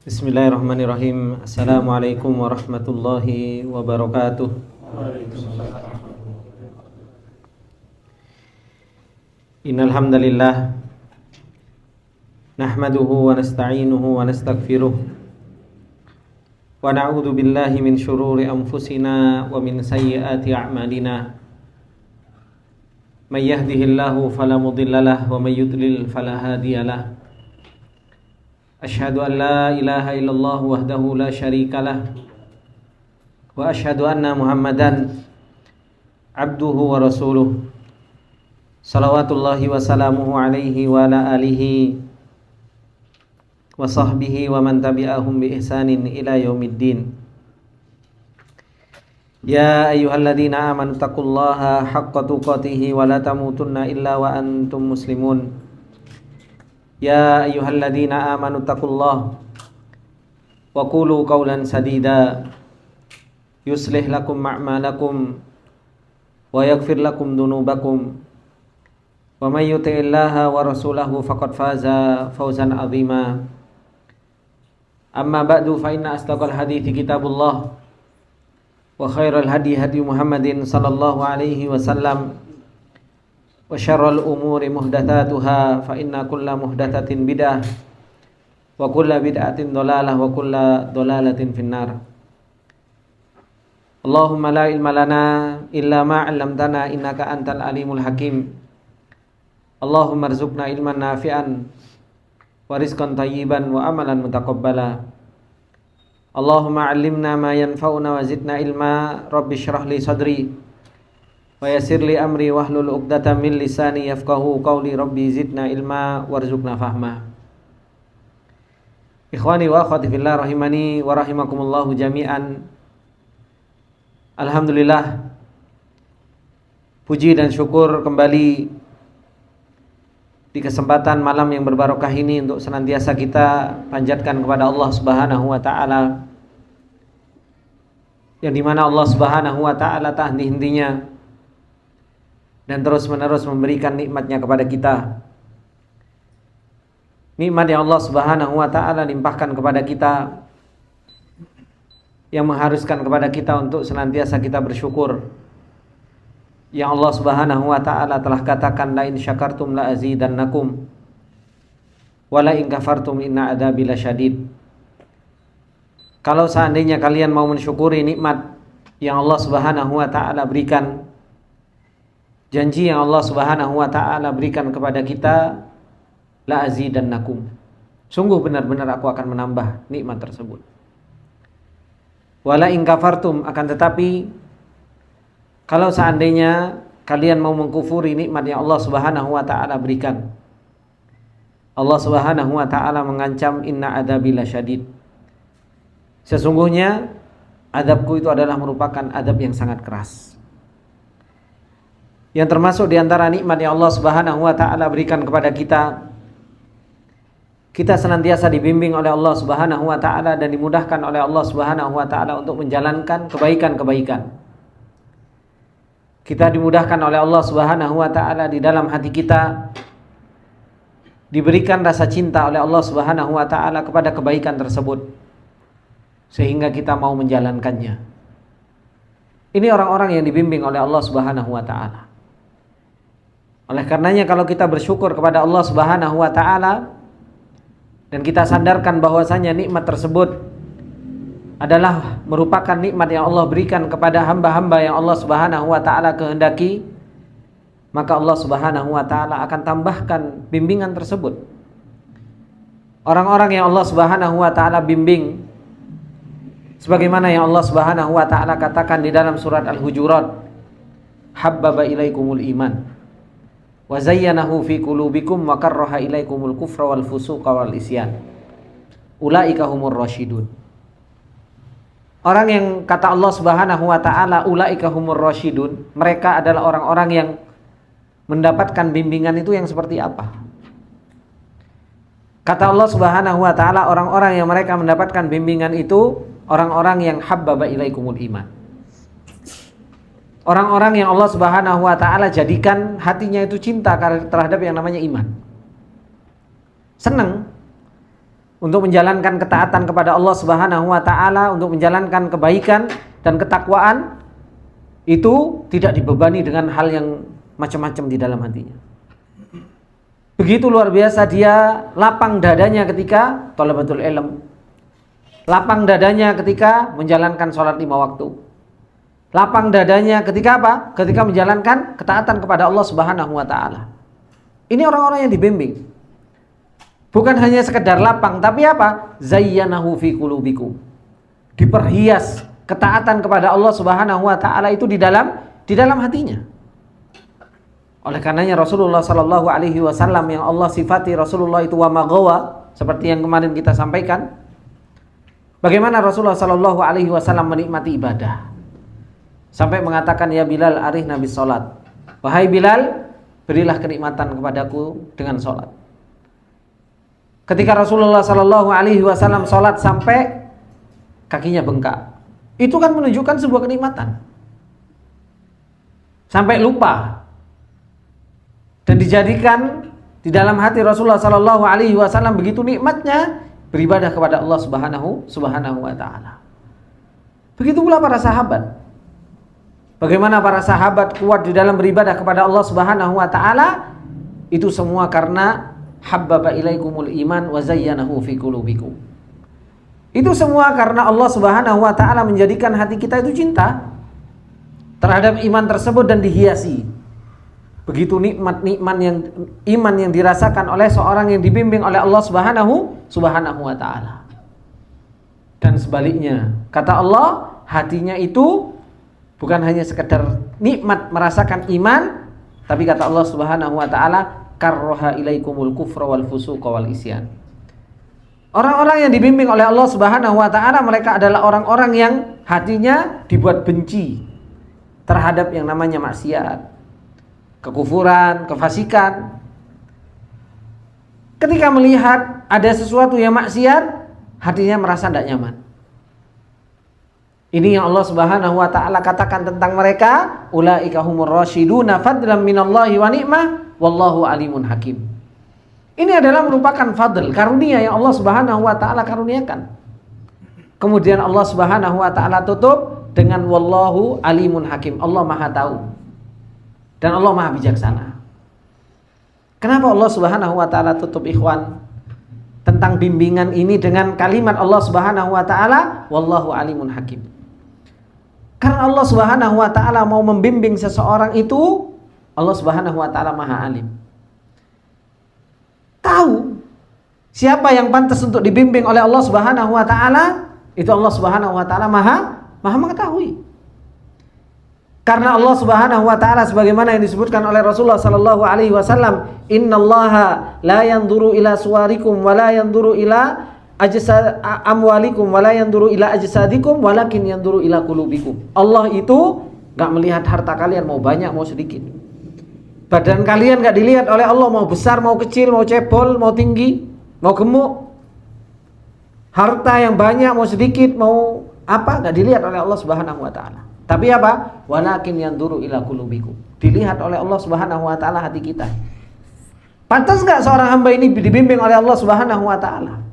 Bismillahirrahmanirrahim. Assalamualaikum warahmatullahi wabarakatuh. Innal hamdalillah nahmaduhu wa nasta'inuhu wa nastaghfiruh wa na'udzu billahi min syururi anfusina wa min sayyiati a'malina. May yahdihillahu fala mudhillalah wa may yudlil fala hadiyalah. Asyhadu an la ilaha illallah wahdahu la syarikalah wa asyhadu anna Muhammadan abduhu wa rasuluh. Salawatullahi wa salamuhu alaihi wa ala alihi wa sahbihi wa man tabi'ahum bi ihsanin ila yaumiddin. Ya ayyuhalladzina amanu taqullaha haqqa tuqatih wa la tamutunna illa wa antum muslimun. Ya ayyuhalladzina amanu taqullaha wa qulu qawlan sadida yuslih lakum a'malakum wa yaghfir lakum dhunubakum wa may yuti'illaha wa rasulahu faqad faza fawzan 'azima. Amma ba'du, fa inna asdaqal hadithi kitabullah wa khairal hadi hadi Muhammadin sallallahu alaihi wasallam wa syarrul umuri muhdatsatuha fa inna kulla muhdatsatin bid'ah wa kulla bid'atin dhalalah wa kulla dhalalatin finnar. Allahumma la ilma lana illa ma 'allamtana innaka antal alimul hakim. Allahumma arzuqna ilman nafi'an wa rizqan thayyiban wa amalan mutaqabbala. Allahumma 'allimna ma yanfa'una wa zidna ilma. Rabbi shrah li sadri wa yassir li amri wahlul 'uqdatam min lisani yafqahu qawli. Rabbi zidna ilma warzuqna fahma. Ikhwani wa akhwati fillah rahimani wa rahimakumullahu jami'an. Alhamdulillah, puji dan syukur kembali di kesempatan malam yang berbarokah ini untuk senantiasa kita panjatkan kepada Allah Subhanahu wa taala, yang dimana Allah Subhanahu wa taala tak henti-hentinya dan terus-menerus memberikan nikmatnya kepada kita. Nikmat yang Allah Subhanahu wa taala limpahkan kepada kita, yang mengharuskan kepada kita untuk senantiasa kita bersyukur. Yang Allah Subhanahu wa taala telah katakan, la in syakartum la azidannakum wa la in kafartum inna adzabi lasyadid. Kalau seandainya kalian mau mensyukuri nikmat yang Allah Subhanahu wa taala berikan, janji yang Allah Subhanahu wa taala berikan kepada kita, la azidannakum, sungguh benar-benar aku akan menambah nikmat tersebut. Wala in kafartum, akan tetapi kalau seandainya kalian mau mengkufuri nikmat yang Allah Subhanahu wa taala berikan, Allah Subhanahu wa taala mengancam, inna adzabi lasyadid, sesungguhnya adabku itu adalah merupakan adab yang sangat keras. Yang termasuk diantara nikmat yang Allah Subhanahu wa ta'ala berikan kepada kita, kita senantiasa dibimbing oleh Allah Subhanahu wa ta'ala dan dimudahkan oleh Allah Subhanahu wa ta'ala untuk menjalankan kebaikan-kebaikan. Kita dimudahkan oleh Allah Subhanahu wa ta'ala di dalam hati kita, diberikan rasa cinta oleh Allah Subhanahu wa ta'ala kepada kebaikan tersebut, sehingga kita mau menjalankannya. Ini orang-orang yang dibimbing oleh Allah Subhanahu wa ta'ala. Oleh karenanya kalau kita bersyukur kepada Allah Subhanahu wa taala dan kita sandarkan bahwasanya nikmat tersebut adalah merupakan nikmat yang Allah berikan kepada hamba-hamba yang Allah Subhanahu wa taala kehendaki, maka Allah Subhanahu wa taala akan tambahkan bimbingan tersebut. Orang-orang yang Allah Subhanahu wa taala bimbing, sebagaimana yang Allah Subhanahu wa taala katakan di dalam surat Al-Hujurat, habbaba ilaikumul iman wa zayyanahu fi qulubikum wa karraha ilaikumul kufra wal fusuqa wal isyan ulaika humur rasyidun. Orang yang kata Allah Subhanahu wa taala ulaika humur rasyidun, mereka adalah orang-orang yang mendapatkan bimbingan itu yang seperti apa? Kata Allah Subhanahu wa taala, orang-orang yang mereka mendapatkan bimbingan itu orang-orang yang habbaba ilaikumul iman. Orang-orang yang Allah Subhanahu wa taala jadikan hatinya itu cinta terhadap yang namanya iman. Senang untuk menjalankan ketaatan kepada Allah Subhanahu wa taala, untuk menjalankan kebaikan dan ketakwaan, itu tidak dibebani dengan hal yang macam-macam di dalam hatinya. Begitu luar biasa dia lapang dadanya ketika thalabatul ilm, lapang dadanya ketika menjalankan sholat 5 waktu, lapang dadanya ketika apa? Ketika menjalankan ketaatan kepada Allah Subhanahu wa taala. Ini orang-orang yang dibimbing. Bukan hanya sekedar lapang, tapi apa? Zayyanahu fi qulubikum. Diperhias ketaatan kepada Allah Subhanahu wa taala itu di dalam hatinya. Oleh karenanya Rasulullah sallallahu alaihi wasallam yang Allah sifati Rasulullah itu wa maghawa, seperti yang kemarin kita sampaikan. Bagaimana Rasulullah sallallahu alaihi wasallam menikmati ibadah. Sampai mengatakan, ya Bilal arihna bis salat. Wahai Bilal, berilah kenikmatan kepadaku dengan salat. Ketika Rasulullah sallallahu alaihi wasallam salat sampai kakinya bengkak, itu kan menunjukkan sebuah kenikmatan. Sampai lupa. Dan dijadikan di dalam hati Rasulullah sallallahu alaihi wasallam begitu nikmatnya beribadah kepada Allah Subhanahu wa taala. Begitu pula para sahabat. Bagaimana para sahabat kuat di dalam beribadah kepada Allah Subhanahu wa taala? Itu semua karena habbaba ilaikumul iman wa zayyanahu fi qulubikum. Itu semua karena Allah Subhanahu wa taala menjadikan hati kita itu cinta terhadap iman tersebut dan dihiasi. Begitu nikmat-nikmat yang iman yang dirasakan oleh seorang yang dibimbing oleh Allah Subhanahu wa taala. Dan sebaliknya, kata Allah, hatinya itu bukan hanya sekedar nikmat merasakan iman, tapi kata Allah Subhanahu wa taala, karroha ilaikumul kufra wal fusuqa wal isyan. Orang-orang yang dibimbing oleh Allah Subhanahu wa taala, mereka adalah orang-orang yang hatinya dibuat benci terhadap yang namanya maksiat, kekufuran, kefasikan. Ketika melihat ada sesuatu yang maksiat, hatinya merasa tidak nyaman. Ini yang Allah Subhanahu wa taala katakan tentang mereka, ulaika humur rasyiduna fadlan minallahi wa ni'mah wallahu alimun hakim. Ini adalah merupakan fadl, karunia yang Allah Subhanahu wa taala karuniakan. Kemudian Allah Subhanahu wa taala tutup dengan wallahu alimun hakim. Allah Maha tahu dan Allah Maha bijaksana. Kenapa Allah Subhanahu wa taala tutup ikhwan tentang bimbingan ini dengan kalimat Allah Subhanahu wa taala wallahu alimun hakim? Karena Allah Subhanahu wa taala mau membimbing seseorang itu, Allah Subhanahu wa taala Maha alim. Tahu siapa yang pantas untuk dibimbing oleh Allah Subhanahu wa taala, itu Allah Subhanahu wa taala Maha mengetahui. Karena Allah Subhanahu wa taala sebagaimana yang disebutkan oleh Rasulullah sallallahu alaihi wasallam, innallaha la yanzuru ila suwarikum wa la yanzuru ila amwalikum wa la yanzuru ila ajsadikum walakin yanzuru ila qulubikum. Allah itu enggak melihat harta kalian mau banyak mau sedikit. Badan kalian enggak dilihat oleh Allah mau besar mau kecil, mau cebol, mau tinggi, mau gemuk. Harta yang banyak mau sedikit, mau apa enggak dilihat oleh Allah Subhanahu wa taala. Tapi apa? Walakin yanzuru ila qulubikum. Dilihat oleh Allah Subhanahu wa taala hati kita. Pantas enggak seorang hamba ini dibimbing oleh Allah Subhanahu wa taala?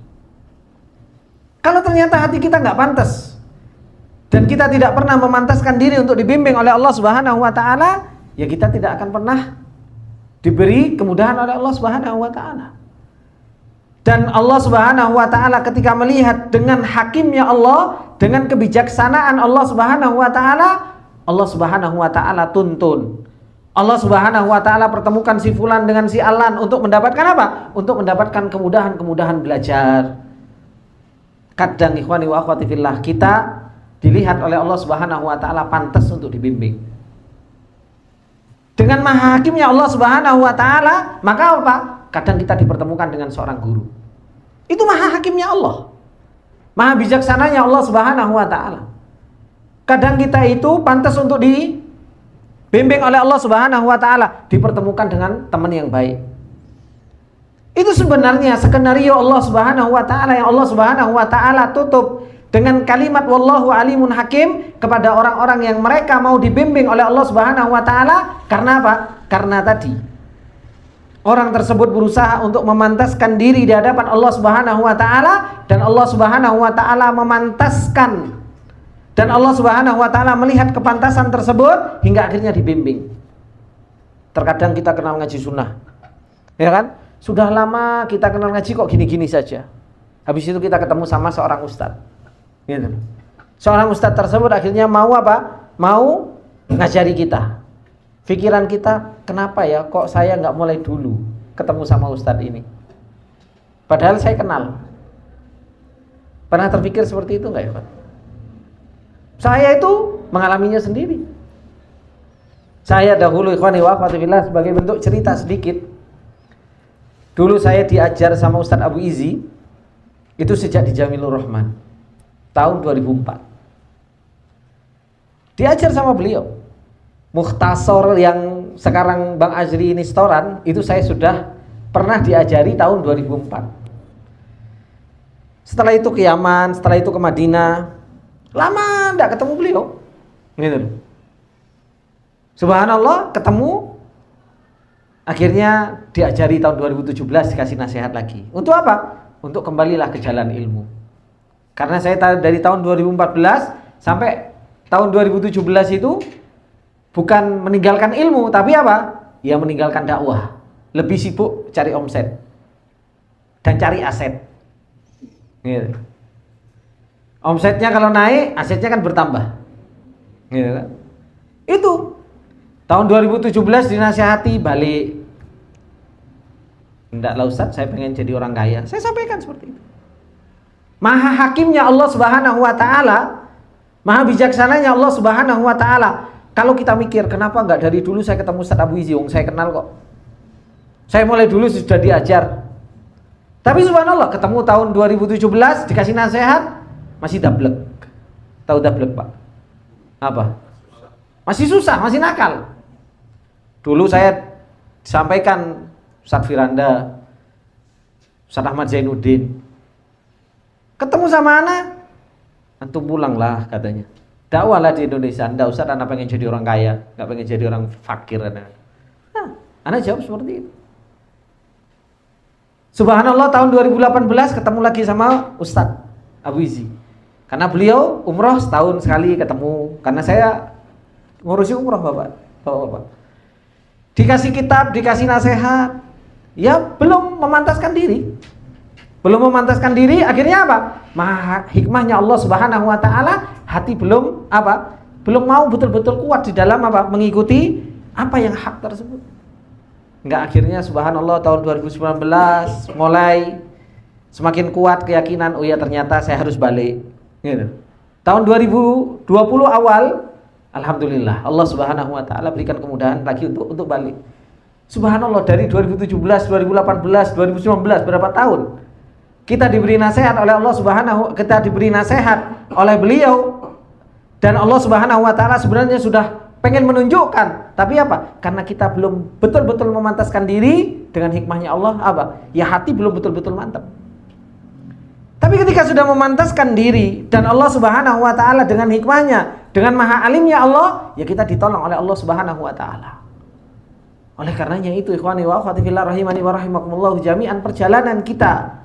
Kalau ternyata hati kita nggak pantas dan kita tidak pernah memantaskan diri untuk dibimbing oleh Allah Subhanahu wa taala, ya kita tidak akan pernah diberi kemudahan oleh Allah Subhanahu wa taala. Dan Allah Subhanahu wa taala ketika melihat dengan hakimnya Allah, dengan kebijaksanaan Allah Subhanahu wa taala, Allah Subhanahu wa taala tuntun. Allah Subhanahu wa taala pertemukan si fulan dengan si alan untuk mendapatkan apa? Untuk mendapatkan kemudahan-kemudahan belajar. Kadang ikhwani wa akhwati fillah, kita dilihat oleh Allah Subhanahu wa taala pantas untuk dibimbing. Dengan maha hakimnya Allah Subhanahu wa taala, maka apa? Kadang kita dipertemukan dengan seorang guru. Itu maha hakimnya Allah. Maha bijaksananya Allah Subhanahu wa taala. Kadang kita itu pantas untuk dibimbing oleh Allah Subhanahu wa taala, dipertemukan dengan teman yang baik. Itu sebenarnya skenario Allah Subhanahu wa taala yang Allah Subhanahu wa taala tutup dengan kalimat wallahu alimun hakim kepada orang-orang yang mereka mau dibimbing oleh Allah Subhanahu wa taala. Karena apa? Karena tadi Orang tersebut berusaha untuk memantaskan diri di hadapan Allah Subhanahu wa taala, dan Allah Subhanahu wa taala memantaskan, dan Allah Subhanahu wa taala melihat kepantasan tersebut hingga akhirnya dibimbing. Terkadang kita kenal ngaji sunnah, ya kan? Sudah lama kita kenal ngaji kok gini-gini saja. Habis itu kita ketemu sama seorang ustadz, gitu. Seorang ustadz tersebut akhirnya mau apa? Mau ngajari kita. Pikiran kita, kenapa ya kok saya nggak mulai dulu ketemu sama ustadz ini? Padahal saya kenal. Pernah terpikir seperti itu nggak ya Pak? Saya itu mengalaminya sendiri. Saya dahulu, ikhwani wa akhwati fillah, sebagai bentuk cerita sedikit. Dulu saya diajar sama Ustadz Abu Izzi, itu sejak di Jamilur Rahman, tahun 2004. Diajar sama beliau. Mukhtasar yang sekarang Bang Azri ini setoran, itu saya sudah pernah diajari tahun 2004. Setelah itu ke Yaman, setelah itu ke Madinah. Lama enggak ketemu beliau. Gitu. Subhanallah, ketemu. Akhirnya diajari tahun 2017, dikasih nasihat lagi. Untuk apa? Untuk kembalilah ke jalan ilmu. Karena saya dari tahun 2014 sampai tahun 2017 itu bukan meninggalkan ilmu, tapi apa? Ya meninggalkan dakwah. Lebih sibuk cari omset dan cari aset. Gitu. Omsetnya kalau naik, asetnya kan bertambah. Gitu kan? Itu tahun 2017 dinasihati balik. Ndaklah Ustaz, saya pengen jadi orang kaya. Saya sampaikan seperti itu. Maha hakimnya Allah Subhanahu wa taala, maha bijaksananya Allah Subhanahu wa taala. Kalau kita mikir, kenapa enggak dari dulu saya ketemu Ustaz Abu Izzi, saya kenal kok. Saya mulai dulu sudah diajar. Tapi subhanallah, ketemu tahun 2017 dikasih nasihat, masih dablek. Tahu dablek, Pak? Apa? Masih susah, masih nakal. Dulu saya sampaikan Ustaz Firanda, Ustaz Ahmad Zainuddin. Ketemu sama anak, antum pulanglah katanya. Dakwahlah di Indonesia. Anda Ustaz, anak pengen jadi orang kaya, enggak pengen jadi orang fakir. Anak jawab seperti itu. Subhanallah, tahun 2018 ketemu lagi sama Ustaz Abu Izzi. Karena beliau umroh setahun sekali ketemu. Karena saya ngurusi umroh Bapak. Dikasih kitab, dikasih nasihat, ya belum memantaskan diri. Belum memantaskan diri, akhirnya apa? Maha hikmahnya Allah Subhanahu wa taala, hati belum apa? Belum mau betul-betul kuat di dalam apa? Mengikuti apa yang hak tersebut. Enggak, akhirnya subhanallah tahun 2019 mulai semakin kuat keyakinan, oh ya ternyata saya harus balik. Gitu. Tahun 2020 awal, alhamdulillah Allah Subhanahu wa taala berikan kemudahan lagi untuk balik. Subhanallah, dari 2017, 2018, 2019 berapa tahun kita diberi nasihat oleh Allah Subhanahu, kita diberi nasihat oleh beliau, dan Allah Subhanahu wa taala sebenarnya sudah pengen menunjukkan, tapi apa? Karena kita belum betul-betul memantaskan diri dengan hikmahnya Allah, apa? Ya hati belum betul-betul mantap. Tapi ketika sudah memantaskan diri dan Allah Subhanahu wa taala dengan hikmahnya, dengan maha alimnya Allah, ya kita ditolong oleh Allah Subhanahu wa taala. Oleh karenanya itu ikhwani wa akhwati fillah rahimani wa rahimakumullah jami'an, perjalanan kita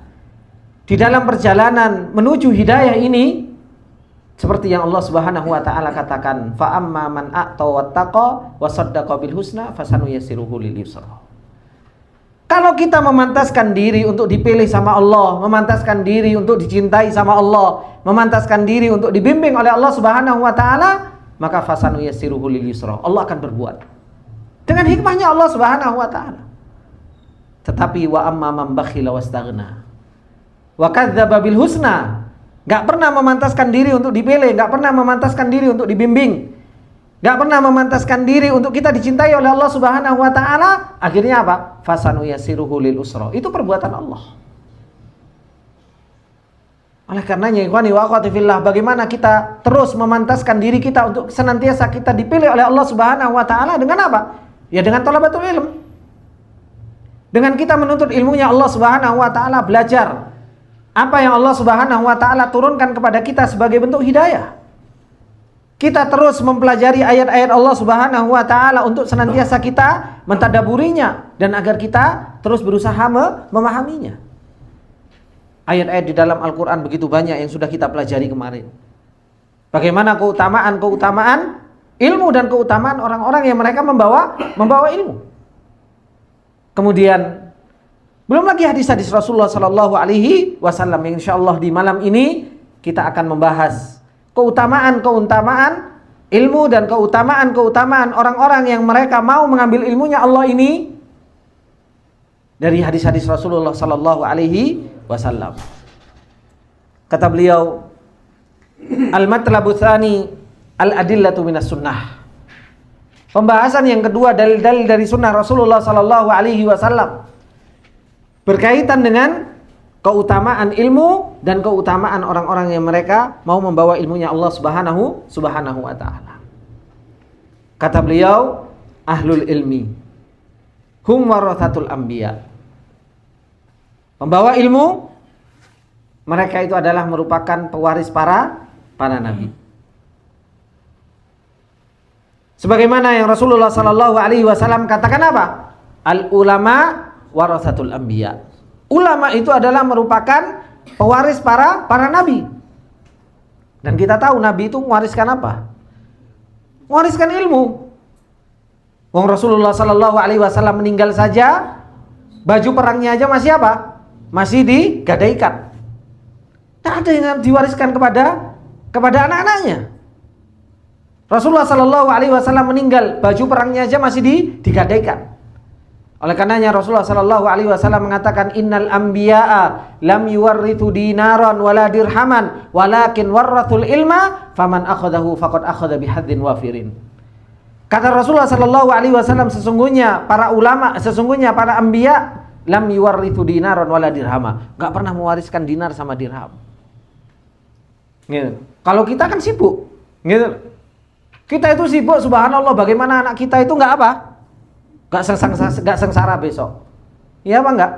di dalam perjalanan menuju hidayah ini seperti yang Allah Subhanahu wa taala katakan, fa amma man a'ta wattaqa wa saddaqa bil husna fasanuyassiruhu lil yusra. Kalau kita memantaskan diri untuk dipilih sama Allah, memantaskan diri untuk dicintai sama Allah, memantaskan diri untuk dibimbing oleh Allah Subhanahu wa taala, maka fasanuyassiruhu lil yusra. Allah akan berbuat dengan hikmahnya Allah Subhanahu wa taala. Tetapi wa amma man bakhila wastaghna wa kadzdzaba bil husna, gak pernah memantaskan diri untuk dipilih, gak pernah memantaskan diri untuk dibimbing, gak pernah memantaskan diri untuk kita dicintai oleh Allah Subhanahu wa taala, akhirnya apa? Fasanuyassiruhu lil usra. Itu perbuatan Allah. Oleh karenanya ikhwani wa akhwati fillah, bagaimana kita terus memantaskan diri kita untuk senantiasa kita dipilih oleh Allah Subhanahu wa taala, dengan apa? Ya dengan thalabatul ilm. Dengan kita menuntut ilmunya Allah Subhanahu wa taala, belajar apa yang Allah Subhanahu wa taala turunkan kepada kita sebagai bentuk hidayah. kita terus mempelajari ayat-ayat Allah Subhanahu wa taala untuk senantiasa kita mentadaburinya dan agar kita terus berusaha memahaminya. Ayat-ayat di dalam Al-Qur'an begitu banyak yang sudah kita pelajari kemarin. Bagaimana keutamaan ilmu dan keutamaan orang-orang yang mereka membawa ilmu. Kemudian belum lagi hadis-hadis Rasulullah sallallahu alaihi wasallam yang insyaallah di malam ini kita akan membahas keutamaan ilmu dan keutamaan orang-orang yang mereka mau mengambil ilmunya Allah ini dari hadis-hadis Rasulullah sallallahu alaihi wasallam. Kata beliau, al-matlabu tsani al-adillatu minas sunnah. Pembahasan yang kedua, dalil-dalil dari sunnah Rasulullah sallallahu alaihi wasallam berkaitan dengan keutamaan ilmu dan keutamaan orang-orang yang mereka mau membawa ilmunya Allah Subhanahu wa taala. Kata beliau, ahlul ilmi hum warathatul anbiya. Pembawa ilmu mereka itu adalah merupakan pewaris para nabi. Sebagaimana yang Rasulullah sallallahu alaihi wasallam katakan apa? Al ulama warathatul anbiya. Ulama itu adalah merupakan pewaris para nabi. Dan kita tahu nabi itu mewariskan apa? Mewariskan ilmu. Wong Rasulullah sallallahu alaihi wasallam meninggal saja, baju perangnya aja masih apa? Masih digadaikan. Tak ada yang diwariskan kepada anak-anaknya. Rasulullah sallallahu alaihi wasallam meninggal, baju perangnya aja masih digadaikan. Oleh karenanya Rasulullah sallallahu alaihi wasallam mengatakan innal anbiya'a lam yuwarrithu dinaran wala dirhaman walakin warrathul ilma faman akhadahu faqad akhadha bihadzin wafirin. Kata Rasulullah sallallahu alaihi wasallam sesungguhnya para anbiya lam yuwarrithu dinaran wala dirhama, enggak pernah mewariskan dinar sama dirham. Gitu. Kalau kita kan sibuk, gitu. Kita itu sibuk, subhanallah, bagaimana anak kita itu enggak apa? Gak sengsara besok. Iya apa enggak?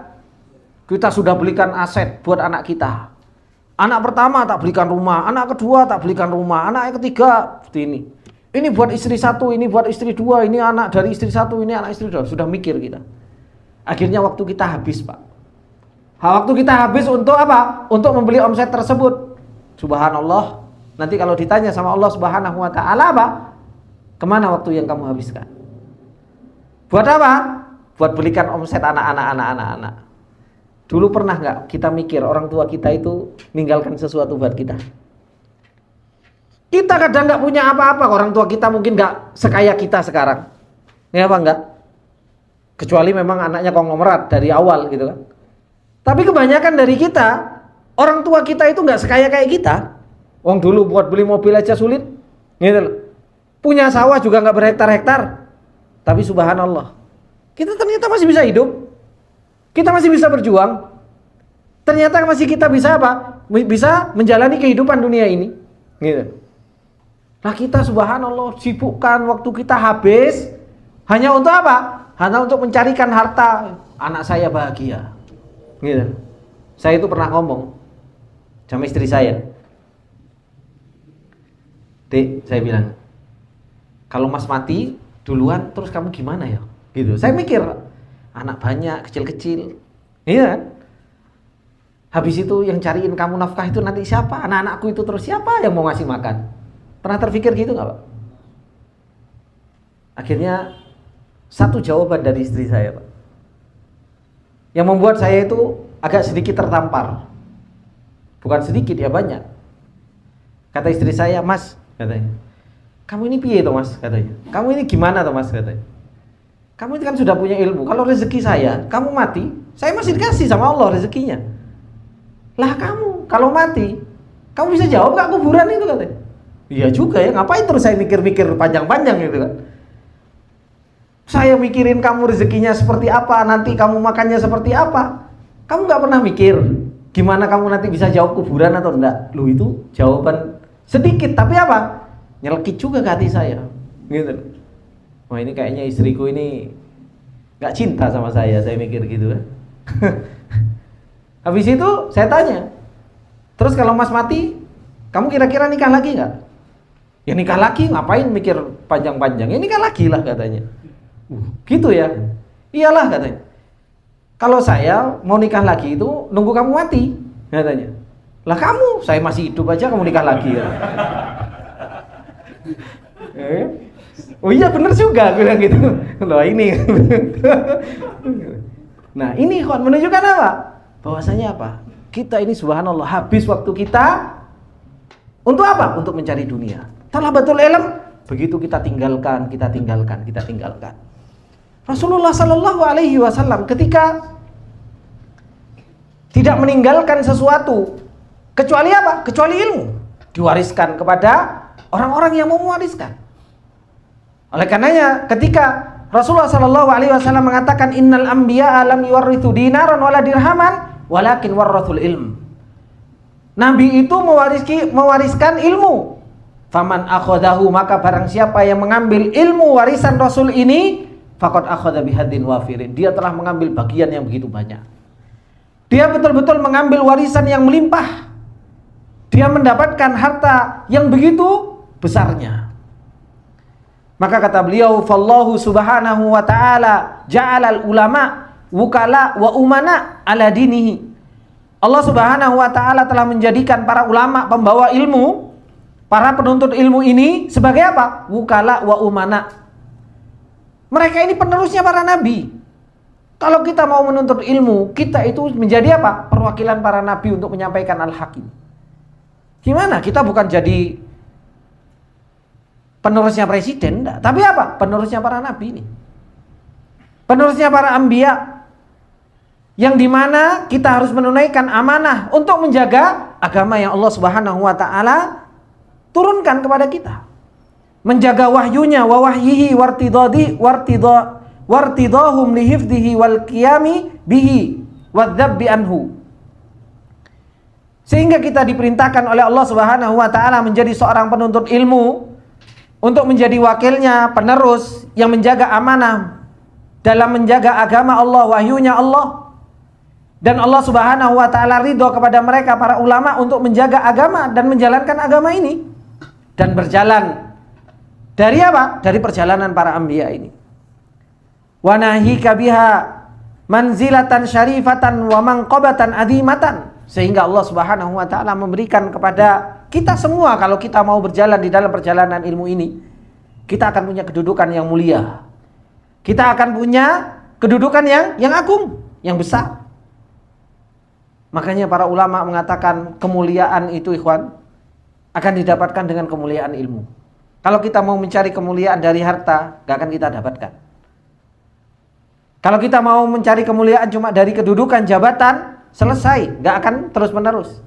Kita sudah belikan aset buat anak kita. Anak pertama tak belikan rumah, anak kedua tak belikan rumah, anak yang ketiga seperti ini. Ini buat istri satu, ini buat istri dua, ini anak dari istri satu, ini anak istri dua. Sudah mikir kita. Akhirnya waktu kita habis, Pak. Waktu kita habis untuk apa? Untuk membeli omset tersebut. Subhanallah. Nanti kalau ditanya sama Allah Subhanahu wa taala apa? Kemana waktu yang kamu habiskan? Buat apa? Buat belikan omset anak-anak. Dulu pernah nggak kita mikir orang tua kita itu ninggalkan sesuatu buat kita? Kita kadang nggak punya apa-apa, orang tua kita mungkin nggak sekaya kita sekarang. Ya apa enggak? Kecuali memang anaknya konglomerat dari awal gitu kan. Tapi kebanyakan dari kita, orang tua kita itu nggak sekaya kayak kita. Wong dulu buat beli mobil aja sulit, gitu loh. Punya sawah juga nggak berhektar-hektar. Tapi subhanallah, kita ternyata masih bisa hidup. Kita masih bisa berjuang. Ternyata masih kita bisa apa? Bisa menjalani kehidupan dunia ini. Gitu. Nah kita subhanallah sibukkan waktu kita habis hanya untuk apa? Hanya untuk mencarikan harta. Anak saya bahagia. Gitu. Saya itu pernah ngomong sama istri saya. Dek, saya bilang, kalau mas mati duluan terus kamu gimana ya? Gitu. Saya mikir, anak banyak, kecil-kecil. Iya kan? Habis itu yang cariin kamu nafkah itu nanti siapa? Anak-anakku itu terus siapa yang mau ngasih makan? Pernah terpikir gitu enggak, Pak? Akhirnya satu jawaban dari istri saya, Pak, yang membuat saya itu agak sedikit tertampar. Bukan sedikit ya, banyak. Kata istri saya, "Mas," katanya, "kamu ini piye toh mas?" katanya. "Kamu ini gimana toh mas?" katanya. "Kamu itu kan sudah punya ilmu. Kalau rezeki saya, kamu mati, saya masih dikasih sama Allah rezekinya. Lah kamu, kalau mati, kamu bisa jawab gak kuburan itu?" katanya. Iya juga ya, ngapain terus saya mikir-mikir panjang-panjang gitu kan. Saya mikirin kamu rezekinya seperti apa, nanti kamu makannya seperti apa. Kamu gak pernah mikir gimana kamu nanti bisa jawab kuburan atau enggak. Lu itu jawaban sedikit, tapi apa? Nyelekit juga ke hati saya, gitu. Wah ini kayaknya istriku ini nggak cinta sama saya mikir gitu kan. Habis itu saya tanya, terus kalau mas mati, kamu kira-kira nikah lagi nggak? Ya nikah lagi ngapain mikir panjang-panjang? Ya nikah lagi lah katanya. Gitu ya. Iyalah katanya. Kalau saya mau nikah lagi itu nunggu kamu mati katanya. Lah kamu, saya masih hidup aja kamu nikah lagi ya. Oh iya bener juga aku bilang gitu. Loh ini. Nah ini menunjukkan apa? Bahwasanya apa? Kita ini subhanallah habis waktu kita untuk apa? Untuk mencari dunia. Talabatul ilm, begitu kita tinggalkan. Rasulullah Sallallahu Alaihi Wasallam ketika tidak meninggalkan sesuatu kecuali apa? Kecuali ilmu, diwariskan kepada orang-orang yang mau mewariskan. Oleh karenanya ketika Rasulullah Sallallahu Alaihi Wasallam mengatakan innal anbiya lam yuwarithu dinaran wala dirhaman walakin warathul ilm. Nabi itu mewariskan ilmu. Faman akhadahu, maka barang siapa yang mengambil ilmu warisan Rasul ini, faqad akhadha bihadin wafirin. Dia telah mengambil bagian yang begitu banyak. Dia betul-betul mengambil warisan yang melimpah. Dia mendapatkan harta yang begitu besarnya. Maka kata beliau, fallahu subhanahu wa ta'ala ja'alal ulama wukala wa umana ala dinihi. Allah subhanahu wa ta'ala telah menjadikan para ulama pembawa ilmu, para penuntut ilmu ini sebagai apa? Wukala wa umana. Mereka ini penerusnya para nabi. Kalau kita mau menuntut ilmu, kita itu menjadi apa? Perwakilan para nabi untuk menyampaikan al-haq. Gimana? Kita bukan jadi penerusnya presiden, enggak. Tapi apa? Penerusnya para nabi ini. Penerusnya para anbiya. Yang dimana kita harus menunaikan amanah untuk menjaga agama yang Allah subhanahu wa ta'ala turunkan kepada kita. Menjaga wahyunya, wa wahyihi wartidahum lihifdihi wal qiyami bihi wadzabbi anhu. Sehingga kita diperintahkan oleh Allah subhanahu wa ta'ala menjadi seorang penuntut ilmu, untuk menjadi wakilnya, penerus yang menjaga amanah dalam menjaga agama Allah, wahyunya Allah. Dan Allah subhanahu wa ta'ala ridho kepada mereka para ulama untuk menjaga agama dan menjalankan agama ini. Dan berjalan dari apa? Dari perjalanan para anbiya ini. Wa nahika biha manzilatan syarifatan wa manqabatan adhimatan. Sehingga Allah subhanahu wa ta'ala memberikan kepada kita semua, kalau kita mau berjalan di dalam perjalanan ilmu ini, kita akan punya kedudukan yang mulia. Kita akan punya kedudukan yang agung, yang besar. Makanya para ulama mengatakan kemuliaan itu ikhwan akan didapatkan dengan kemuliaan ilmu. Kalau kita mau mencari kemuliaan dari harta, gak akan kita dapatkan. Kalau kita mau mencari kemuliaan cuma dari kedudukan, jabatan, selesai, gak akan terus menerus.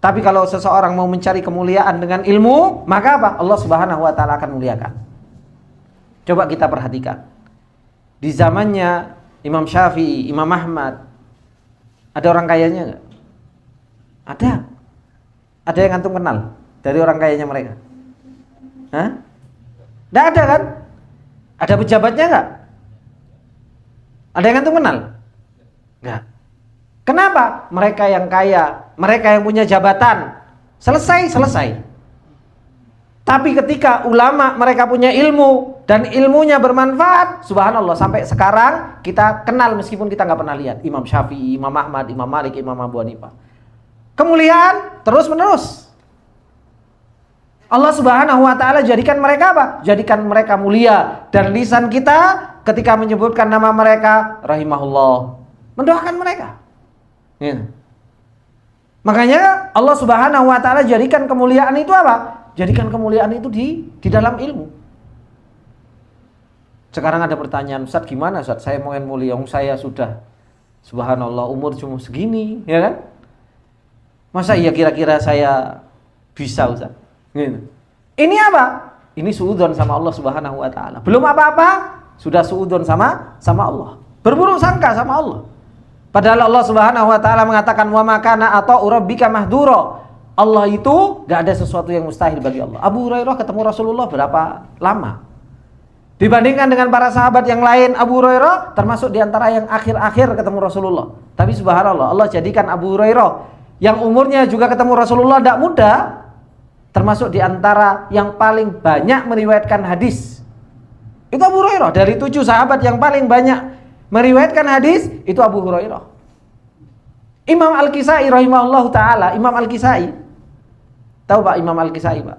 Tapi kalau seseorang mau mencari kemuliaan dengan ilmu, maka apa? Allah subhanahu wa ta'ala akan muliakan. Coba kita perhatikan. Di zamannya Imam Syafi'i, Imam Ahmad, ada orang kayanya gak? Ada. Ada yang antum kenal dari orang kayanya mereka? Hah? Nggak ada kan? Ada pejabatnya nggak? Ada yang antum kenal? Nggak. Kenapa? Mereka yang kaya, mereka yang punya jabatan, selesai. Tapi ketika ulama mereka punya ilmu dan ilmunya bermanfaat, subhanallah, sampai sekarang kita kenal meskipun kita nggak pernah lihat Imam Syafi'i, Imam Ahmad, Imam Malik, Imam Abu Hanifah. Kemuliaan terus menerus. Allah subhanahu wa ta'ala jadikan mereka apa? Jadikan mereka mulia. Dan lisan kita ketika menyebutkan nama mereka, rahimahullah, mendoakan mereka. Ya. Makanya Allah subhanahu wa ta'ala jadikan kemuliaan itu apa? Jadikan kemuliaan itu di dalam ilmu. Sekarang ada pertanyaan, Ustaz gimana Ustaz? Saya mau mulia, saya sudah subhanallah umur cuma segini, ya kan? Masa iya kira-kira saya bisa Ustaz? Gitu. Ini apa? Ini suudzon sama Allah subhanahu wa ta'ala. Belum apa-apa, sudah suudzon sama Allah. Berburuk sangka sama Allah. Padahal Allah subhanahu wa ta'ala mengatakan wa makana ata'u rabbika mahdura. Allah itu gak ada sesuatu yang mustahil bagi Allah. Abu Hurairah ketemu Rasulullah berapa lama? Dibandingkan dengan para sahabat yang lain, Abu Hurairah termasuk diantara yang akhir-akhir ketemu Rasulullah. Tapi subhanallah, Allah jadikan Abu Hurairah yang umurnya juga ketemu Rasulullah tidak muda, termasuk di antara yang paling banyak meriwayatkan hadis. Itu Abu Hurairah. Dari 7 sahabat yang paling banyak meriwayatkan hadis itu Abu Hurairah. Imam Al-Kisai rahimahullahu taala, Imam Al-Kisai. Tahu Pak Imam Al-Kisai, Pak?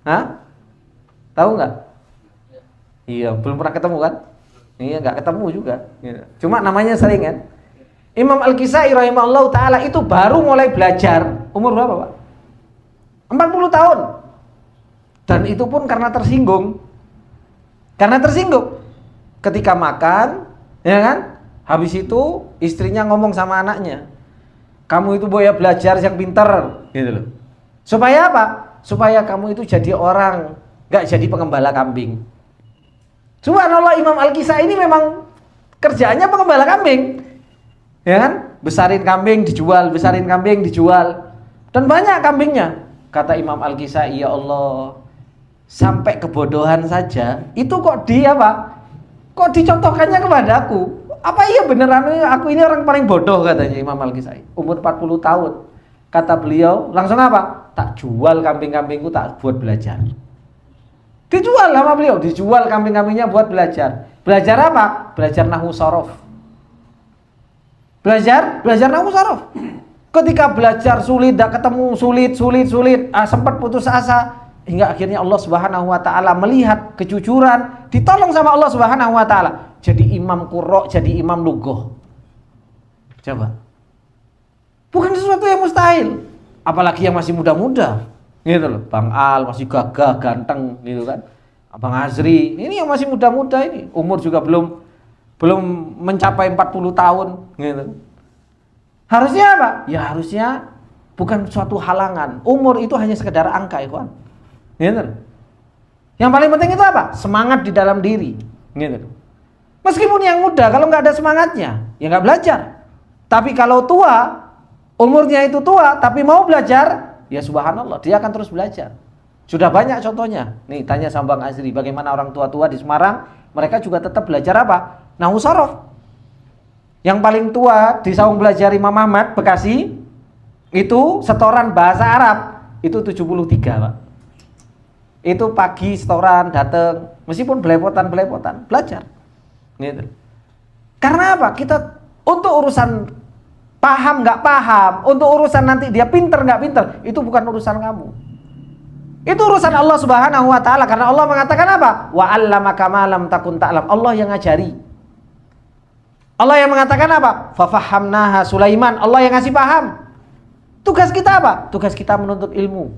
Hah? Tahu nggak? Iya, belum pernah ketemu kan? Iya, nggak ketemu juga. Cuma namanya sering kan? Imam Al-Kisai rahimahullahu taala itu baru mulai belajar umur berapa, Pak? 40 tahun. Dan itu pun karena tersinggung. Ketika makan, ya kan? Habis itu istrinya ngomong sama anaknya, "Kamu itu boya belajar yang pintar." Gitu loh. Supaya apa? Supaya kamu itu jadi orang, enggak jadi pengembala kambing. Subhanallah, Imam Al-Kisai ini memang kerjaannya pengembala kambing. Ya kan? Besarin kambing dijual, Dan banyak kambingnya. Kata Imam Al-Kisai, "Ya Allah, sampai kebodohan saja itu kok kok dicontohkannya kepadaku? Apa iya beneran aku ini orang paling bodoh?" katanya Imam Al-Kisai. Umur 40 tahun. Kata beliau, langsung apa? Tak jual kambing-kambingku, tak buat belajar. Dijual sama beliau, dijual kambing-kambingnya buat belajar. Belajar apa? Belajar nahwu shorof. Belajar nahwu shorof. Ketika belajar sulit, tidak ketemu, sulit, sempat putus asa, hingga akhirnya Allah Subhanahu wa taala melihat kejujuran, ditolong sama Allah Subhanahu wa taala, jadi imam qurra, jadi imam lughah. Coba. Bukan sesuatu yang mustahil, apalagi yang masih muda-muda. Gitu loh. Bang Al masih gagah, ganteng gitu kan. Abang Azri, ini yang masih muda-muda ini, umur juga belum mencapai 40 tahun gitu. Harusnya apa? Ya harusnya bukan suatu halangan. Umur itu hanya sekedar angka, ikhwan. Gitu. Yang paling penting itu apa? Semangat di dalam diri. Gitu. Meskipun yang muda, kalau nggak ada semangatnya, ya nggak belajar. Tapi kalau tua, umurnya itu tua, tapi mau belajar, ya subhanallah, dia akan terus belajar. Sudah banyak contohnya. Nih, tanya sama Bang Azri, bagaimana orang tua-tua di Semarang, mereka juga tetap belajar apa? Nahwu shorof. Yang paling tua di Saung Belajar Imam Ahmad Bekasi itu setoran bahasa Arab itu 73, Pak. Itu pagi setoran datang, meskipun belepotan belajar. Gitu. Karena apa? Kita untuk urusan paham nggak paham, untuk urusan nanti dia pinter nggak pinter, itu bukan urusan kamu. Itu urusan Allah Subhanahu wa taala, karena Allah mengatakan apa? Wa 'allamaka ma lam takun ta'lam. Allah yang ngajari. Allah yang mengatakan apa? Fafahamnaha Sulaiman. Allah yang ngasih paham. Tugas kita apa? Tugas kita menuntut ilmu.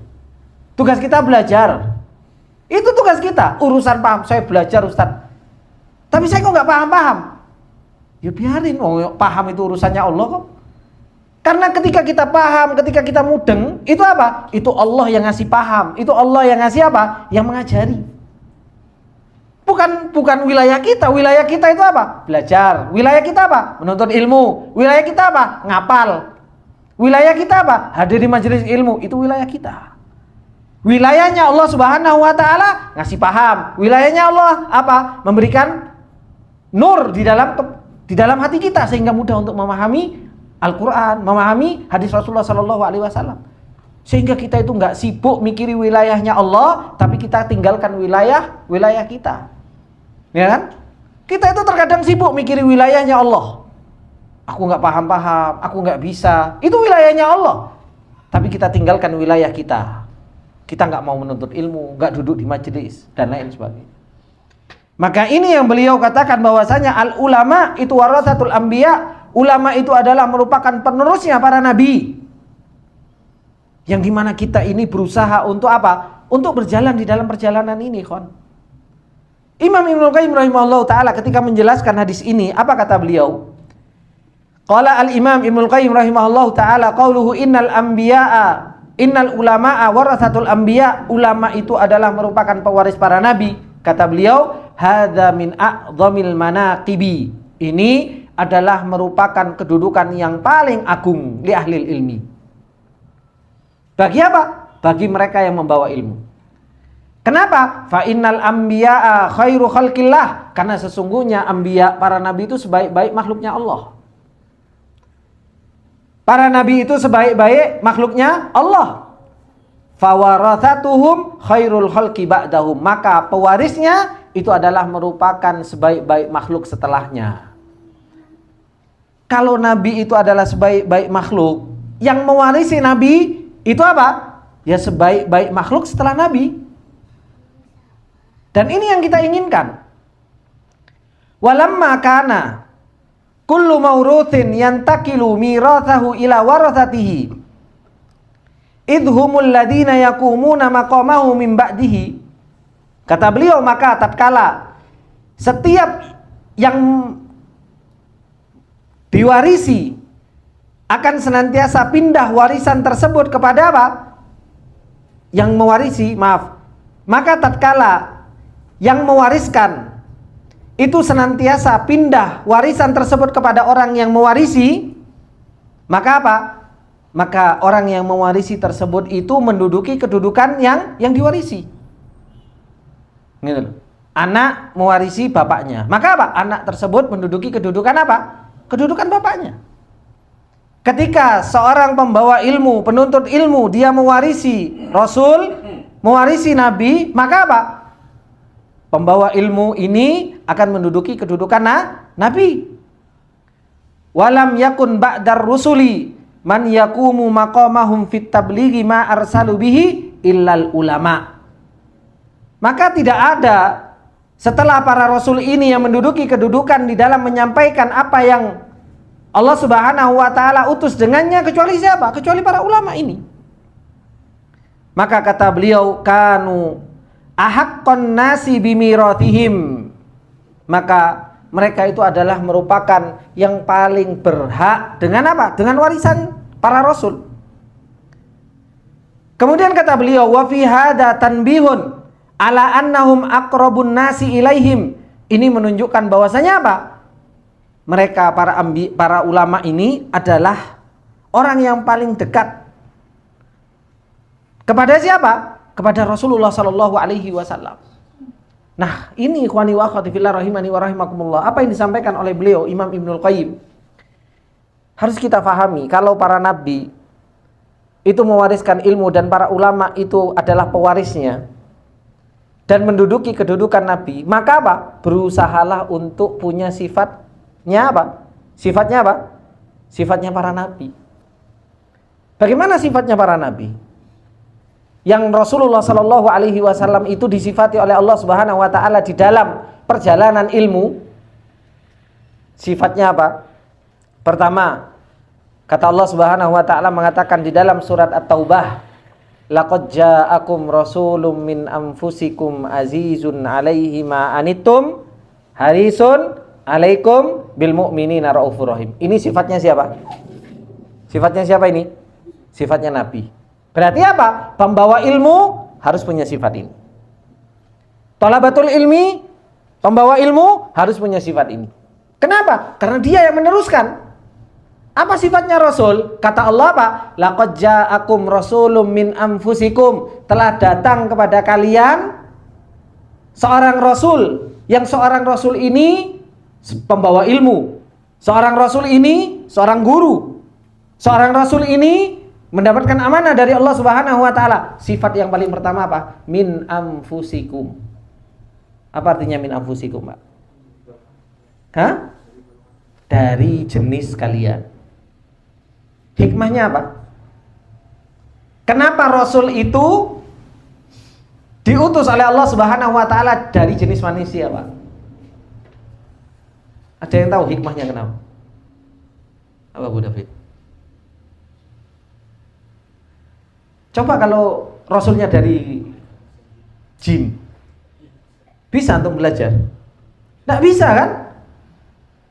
Tugas kita belajar. Itu tugas kita. Urusan paham, saya belajar Ustaz, tapi saya kok nggak paham-paham. Ya biarin, paham itu urusannya Allah kok. Karena ketika kita paham, ketika kita mudeng, itu apa? Itu Allah yang ngasih paham. Itu Allah yang ngasih apa? Yang mengajari. Bukan wilayah kita. Wilayah kita itu apa? Belajar. Wilayah kita apa? Menuntut ilmu. Wilayah kita apa? Ngapal. Wilayah kita apa? Hadir di majelis ilmu. Itu wilayah kita. Wilayahnya Allah Subhanahu wa taala ngasih paham. Wilayahnya Allah apa? Memberikan nur di dalam hati kita sehingga mudah untuk memahami Al-Qur'an, memahami hadis Rasulullah sallallahu alaihi wasallam. Sehingga kita itu enggak sibuk mikiri wilayahnya Allah, tapi kita tinggalkan wilayah kita. Ya kan? Kita itu terkadang sibuk mikiri wilayahnya Allah. Aku enggak paham-paham, aku enggak bisa. Itu wilayahnya Allah. Tapi kita tinggalkan wilayah kita. Kita enggak mau menuntut ilmu, enggak duduk di majelis dan lain sebagainya. Maka ini yang beliau katakan bahwasanya al ulama itu warasatul anbiya. Ulama itu adalah merupakan penerusnya para nabi. Yang dimana kita ini berusaha untuk apa? Untuk berjalan di dalam perjalanan ini, kawan. Imam Ibnul Qayyim rahimahullah ta'ala ketika menjelaskan hadis ini, apa kata beliau? Qala al-Imam Ibnul Qayyim rahimahullah ta'ala qauluhu innal ulama'a warasatul anbiya. Ulama itu adalah merupakan pewaris para nabi. Kata beliau, hadza min a'dhamil manaqibi. Ini adalah merupakan kedudukan yang paling agung li ahlil ilmi. Bagi apa? Bagi mereka yang membawa ilmu. Kenapa? Fa innal anbiya'a khairu khalqillah. Karena sesungguhnya anbiya, para nabi itu sebaik-baik makhluknya Allah. Para nabi itu sebaik-baik makhluknya Allah. Fawarathatuhum khairul khalqi ba'dahum. Maka pewarisnya itu adalah merupakan sebaik-baik makhluk setelahnya. Kalau Nabi itu adalah sebaik-baik makhluk, yang mewarisi Nabi itu apa? Ya sebaik-baik makhluk setelah Nabi. Dan ini yang kita inginkan. Walamma kana kullu mauruthin yantakilu mirathahu ila warathatihi idhumul ladina yakumuna maqamahu min ba'dihi. Kata beliau, maka tatkala setiap yang diwarisi akan senantiasa pindah warisan tersebut kepada apa? Yang mewarisi, maaf. Maka tatkala yang mewariskan itu senantiasa pindah warisan tersebut kepada orang yang mewarisi, maka apa? Maka orang yang mewarisi tersebut itu menduduki kedudukan yang diwarisi. Gitu. Anak mewarisi bapaknya. Maka apa? Anak tersebut menduduki kedudukan apa? Kedudukan bapaknya. Ketika seorang pembawa ilmu, penuntut ilmu, dia mewarisi Rasul, mewarisi Nabi, maka apa? Pembawa ilmu ini akan menduduki kedudukan Nabi. Walam yakun ba'dar rusuli man yakumu maqamahum fit tablighi ma arsalu bihi illal ulama. Maka tidak ada setelah para rasul ini yang menduduki kedudukan di dalam menyampaikan apa yang Allah Subhanahu wa taala utus dengannya, kecuali siapa? Kecuali para ulama ini. Maka kata beliau, kanu ahaqqan nasi bimiratihim. Maka mereka itu adalah merupakan yang paling berhak dengan apa? Dengan warisan para rasul. Kemudian kata beliau, wa fi hadza tanbihun ala annahum aqrabun nasi ilaihim. Ini menunjukkan bahwasanya apa? Mereka para ulama ini adalah orang yang paling dekat kepada siapa? Kepada Rasulullah sallallahu alaihi wasallam. Nah, ini ikhwani wa akhwati fillah rahimani wa rahimakumullah. Apa yang disampaikan oleh beliau Imam Ibnul Qayyim harus kita fahami. Kalau para nabi itu mewariskan ilmu dan para ulama itu adalah pewarisnya dan menduduki kedudukan nabi, maka apa? Berusahalah untuk punya sifatnya apa? Sifatnya apa? Sifatnya para nabi. Bagaimana sifatnya para nabi? Yang Rasulullah Shallallahu Alaihi Wasallam itu disifati oleh Allah Subhanahu Wa Taala di dalam perjalanan ilmu. Sifatnya apa? Pertama, kata Allah Subhanahu Wa Taala mengatakan di dalam surat At-Taubah, laqad ja'akum rasulun min anfusikum azizun 'alaihi ma anittum harisun 'alaikum bil mu'minina raufur rahim. Ini sifatnya siapa? Sifatnya siapa ini? Sifatnya Nabi. Berarti apa? Pembawa ilmu harus punya sifat ini. Thalabatul ilmi, pembawa ilmu harus punya sifat ini. Kenapa? Karena dia yang meneruskan. Apa sifatnya Rasul? Kata Allah apa? Laqad ja'akum rasulun min anfusikum. Telah datang kepada kalian seorang Rasul. Yang seorang Rasul ini pembawa ilmu. Seorang Rasul ini seorang guru. Seorang Rasul ini mendapatkan amanah dari Allah Subhanahu wa taala. Sifat yang paling pertama apa? Min anfusikum. Apa artinya min anfusikum, Pak? Hah? Dari jenis kalian. Hikmahnya apa? Kenapa Rasul itu diutus oleh Allah Subhanahu wa taala dari jenis manusia, Pak? Ada yang tahu hikmahnya kenapa? Apa Bu David? Coba kalau Rasulnya dari jin, bisa untuk belajar? Tidak bisa kan?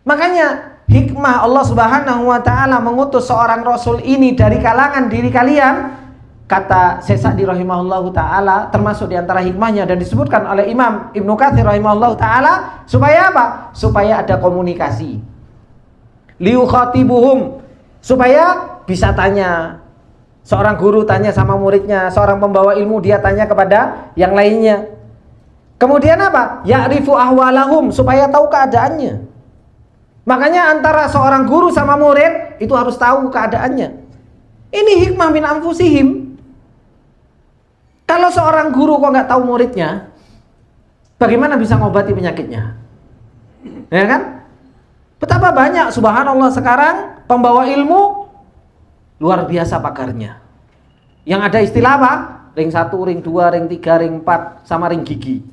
Makanya hikmah Allah Subhanahu wa taala mengutus seorang Rasul ini dari kalangan diri kalian, kata Syekh Sa'di rahimahullahu taala, termasuk di antara hikmahnya dan disebutkan oleh Imam Ibnu Katsir rahimahullahu taala, supaya apa? Supaya ada komunikasi. Liukhatibuhum, supaya bisa tanya. Seorang guru tanya sama muridnya, seorang pembawa ilmu dia tanya kepada yang lainnya. Kemudian apa? Ya'rifu ahwalahum, supaya tahu keadaannya. Makanya antara seorang guru sama murid itu harus tahu keadaannya. Ini hikmah min anfusihim. Kalau seorang guru kok nggak tahu muridnya, bagaimana bisa ngobati penyakitnya? Ya kan? Betapa banyak, subhanallah, sekarang pembawa ilmu luar biasa pagarnya. Yang ada istilah apa? Ring 1, ring 2, ring 3, ring 4, sama ring gigi.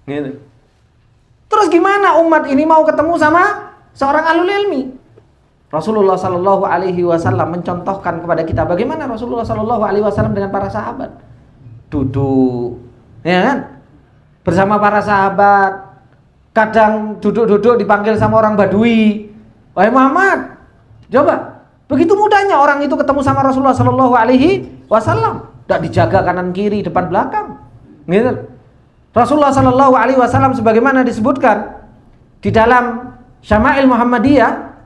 Gitu. Terus gimana umat ini mau ketemu sama seorang ahlul ilmi? Rasulullah Sallallahu Alaihi Wasallam mencontohkan kepada kita bagaimana Rasulullah Sallallahu Alaihi Wasallam dengan para sahabat. Duduk, ya kan? Bersama para sahabat. Kadang duduk-duduk dipanggil sama orang Badui. Wahai Muhammad, coba. Begitu mudahnya orang itu ketemu sama Rasulullah Sallallahu Alaihi Wasallam. Tidak dijaga kanan kiri, depan belakang. Gitu. Rasulullah Sallallahu Alaihi Wasallam sebagaimana disebutkan di dalam Syama'il Muhammadiyah,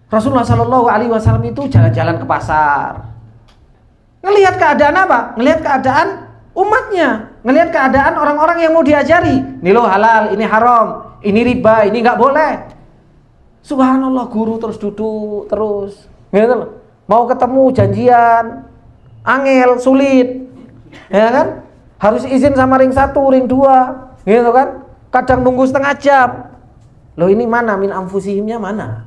Rasulullah Sallallahu Alaihi Wasallam itu jalan-jalan ke pasar, ngelihat keadaan apa? Ngelihat keadaan umatnya, ngelihat keadaan orang-orang yang mau diajari. Ini loh halal, ini haram, ini riba, ini nggak boleh. Subhanallah, guru terus duduk terus, gitu loh. Mau ketemu janjian, angel, sulit, ya kan? Harus izin sama ring 1, ring 2, gitu kan? Kadang nunggu setengah jam. Loh ini mana min anfusihimnya mana?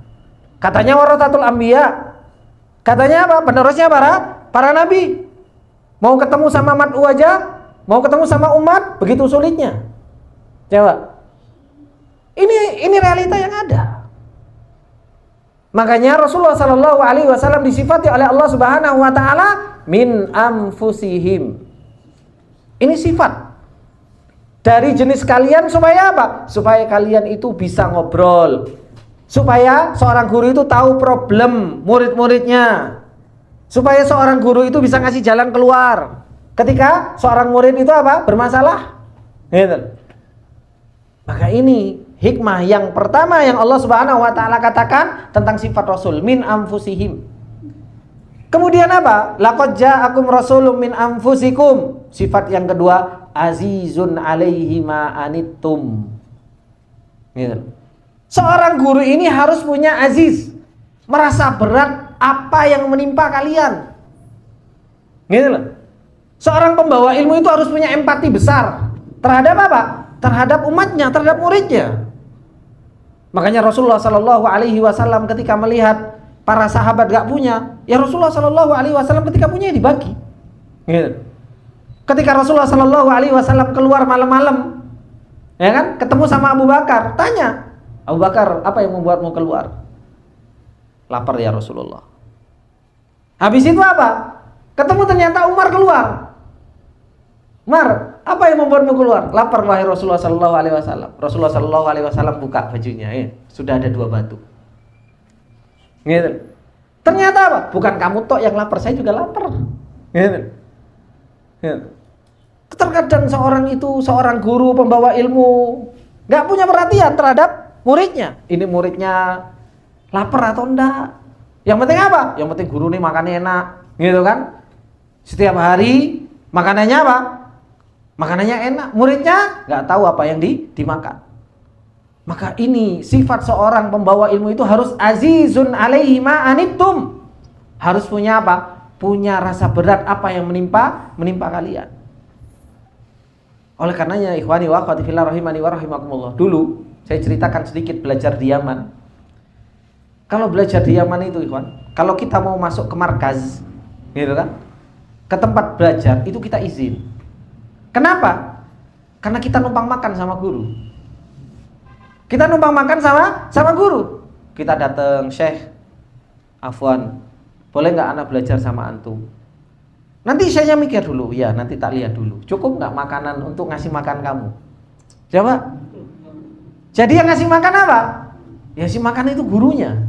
Katanya warasatul anbiya. Katanya apa? Penerusnya para nabi. Mau ketemu sama mat'u aja, mau ketemu sama umat, begitu sulitnya. Coba. Ini realita yang ada. Makanya Rasulullah Sallallahu Alaihi Wasallam disifati oleh Allah Subhanahu Wa Taala min anfusihim. Ini sifat dari jenis kalian supaya apa? Supaya kalian itu bisa ngobrol. Supaya seorang guru itu tahu problem murid-muridnya. Supaya seorang guru itu bisa ngasih jalan keluar ketika seorang murid itu apa? Bermasalah. Gitu. Maka ini hikmah yang pertama yang Allah Subhanahu Wa Taala katakan tentang sifat Rasul min anfusihim. Kemudian apa? Laqad ja'akum rasulun min anfusikum. Sifat yang kedua, azizun 'alaihi ma anittum. Gitu. Seorang guru ini harus punya aziz, merasa berat apa yang menimpa kalian. Gitu loh. Seorang pembawa ilmu itu harus punya empati besar terhadap apa? Terhadap umatnya, terhadap muridnya. Makanya Rasulullah Sallallahu Alaihi Wasallam ketika melihat para sahabat gak punya, ya Rasulullah Sallallahu Alaihi Wasallam ketika punya ya dibagi. Gitu. Ketika Rasulullah Sallallahu Alaihi Wasallam keluar malam-malam, ya kan, ketemu sama Abu Bakar, tanya, Abu Bakar, apa yang membuatmu keluar? Lapar ya Rasulullah. Habis itu apa? Ketemu ternyata Umar keluar. Umar, apa yang membuatmu keluar? Lapar wahai Rasulullah Sallallahu Alaihi Wasallam. Rasulullah Sallallahu Alaihi Wasallam buka bajunya, ya, sudah ada 2 batu. Gitu. Ternyata apa? Bukan kamu tok yang lapar, saya juga lapar. Gitu. Gitu. Terkadang seorang guru pembawa ilmu nggak punya perhatian terhadap muridnya. Ini muridnya lapar atau enggak? Yang penting apa? Yang penting guru nih makannya enak, gitu kan? Setiap hari makanannya apa? Makanannya enak. Muridnya nggak tahu apa yang dimakan. Maka ini sifat seorang pembawa ilmu itu harus azizun 'alaihi ma anittum. Harus punya apa? Punya rasa berat apa yang menimpa kalian. Oleh karenanya ikhwani wa akhwati fillah rahimani wa rahimakumullah. Dulu saya ceritakan sedikit belajar di Yaman. Kalau belajar di Yaman itu ikhwan, kalau kita mau masuk ke markaz, gitu kan, ke tempat belajar itu kita izin. Kenapa? Karena kita numpang makan sama guru. Kita numpang makan sama guru. Kita datang, Syekh, afwan, boleh nggak anak belajar sama antum? Nanti saya mikir dulu, ya nanti tak lihat dulu. Cukup nggak makanan untuk ngasih makan kamu? Coba. Jadi yang ngasih makan apa? Ya si makan itu gurunya.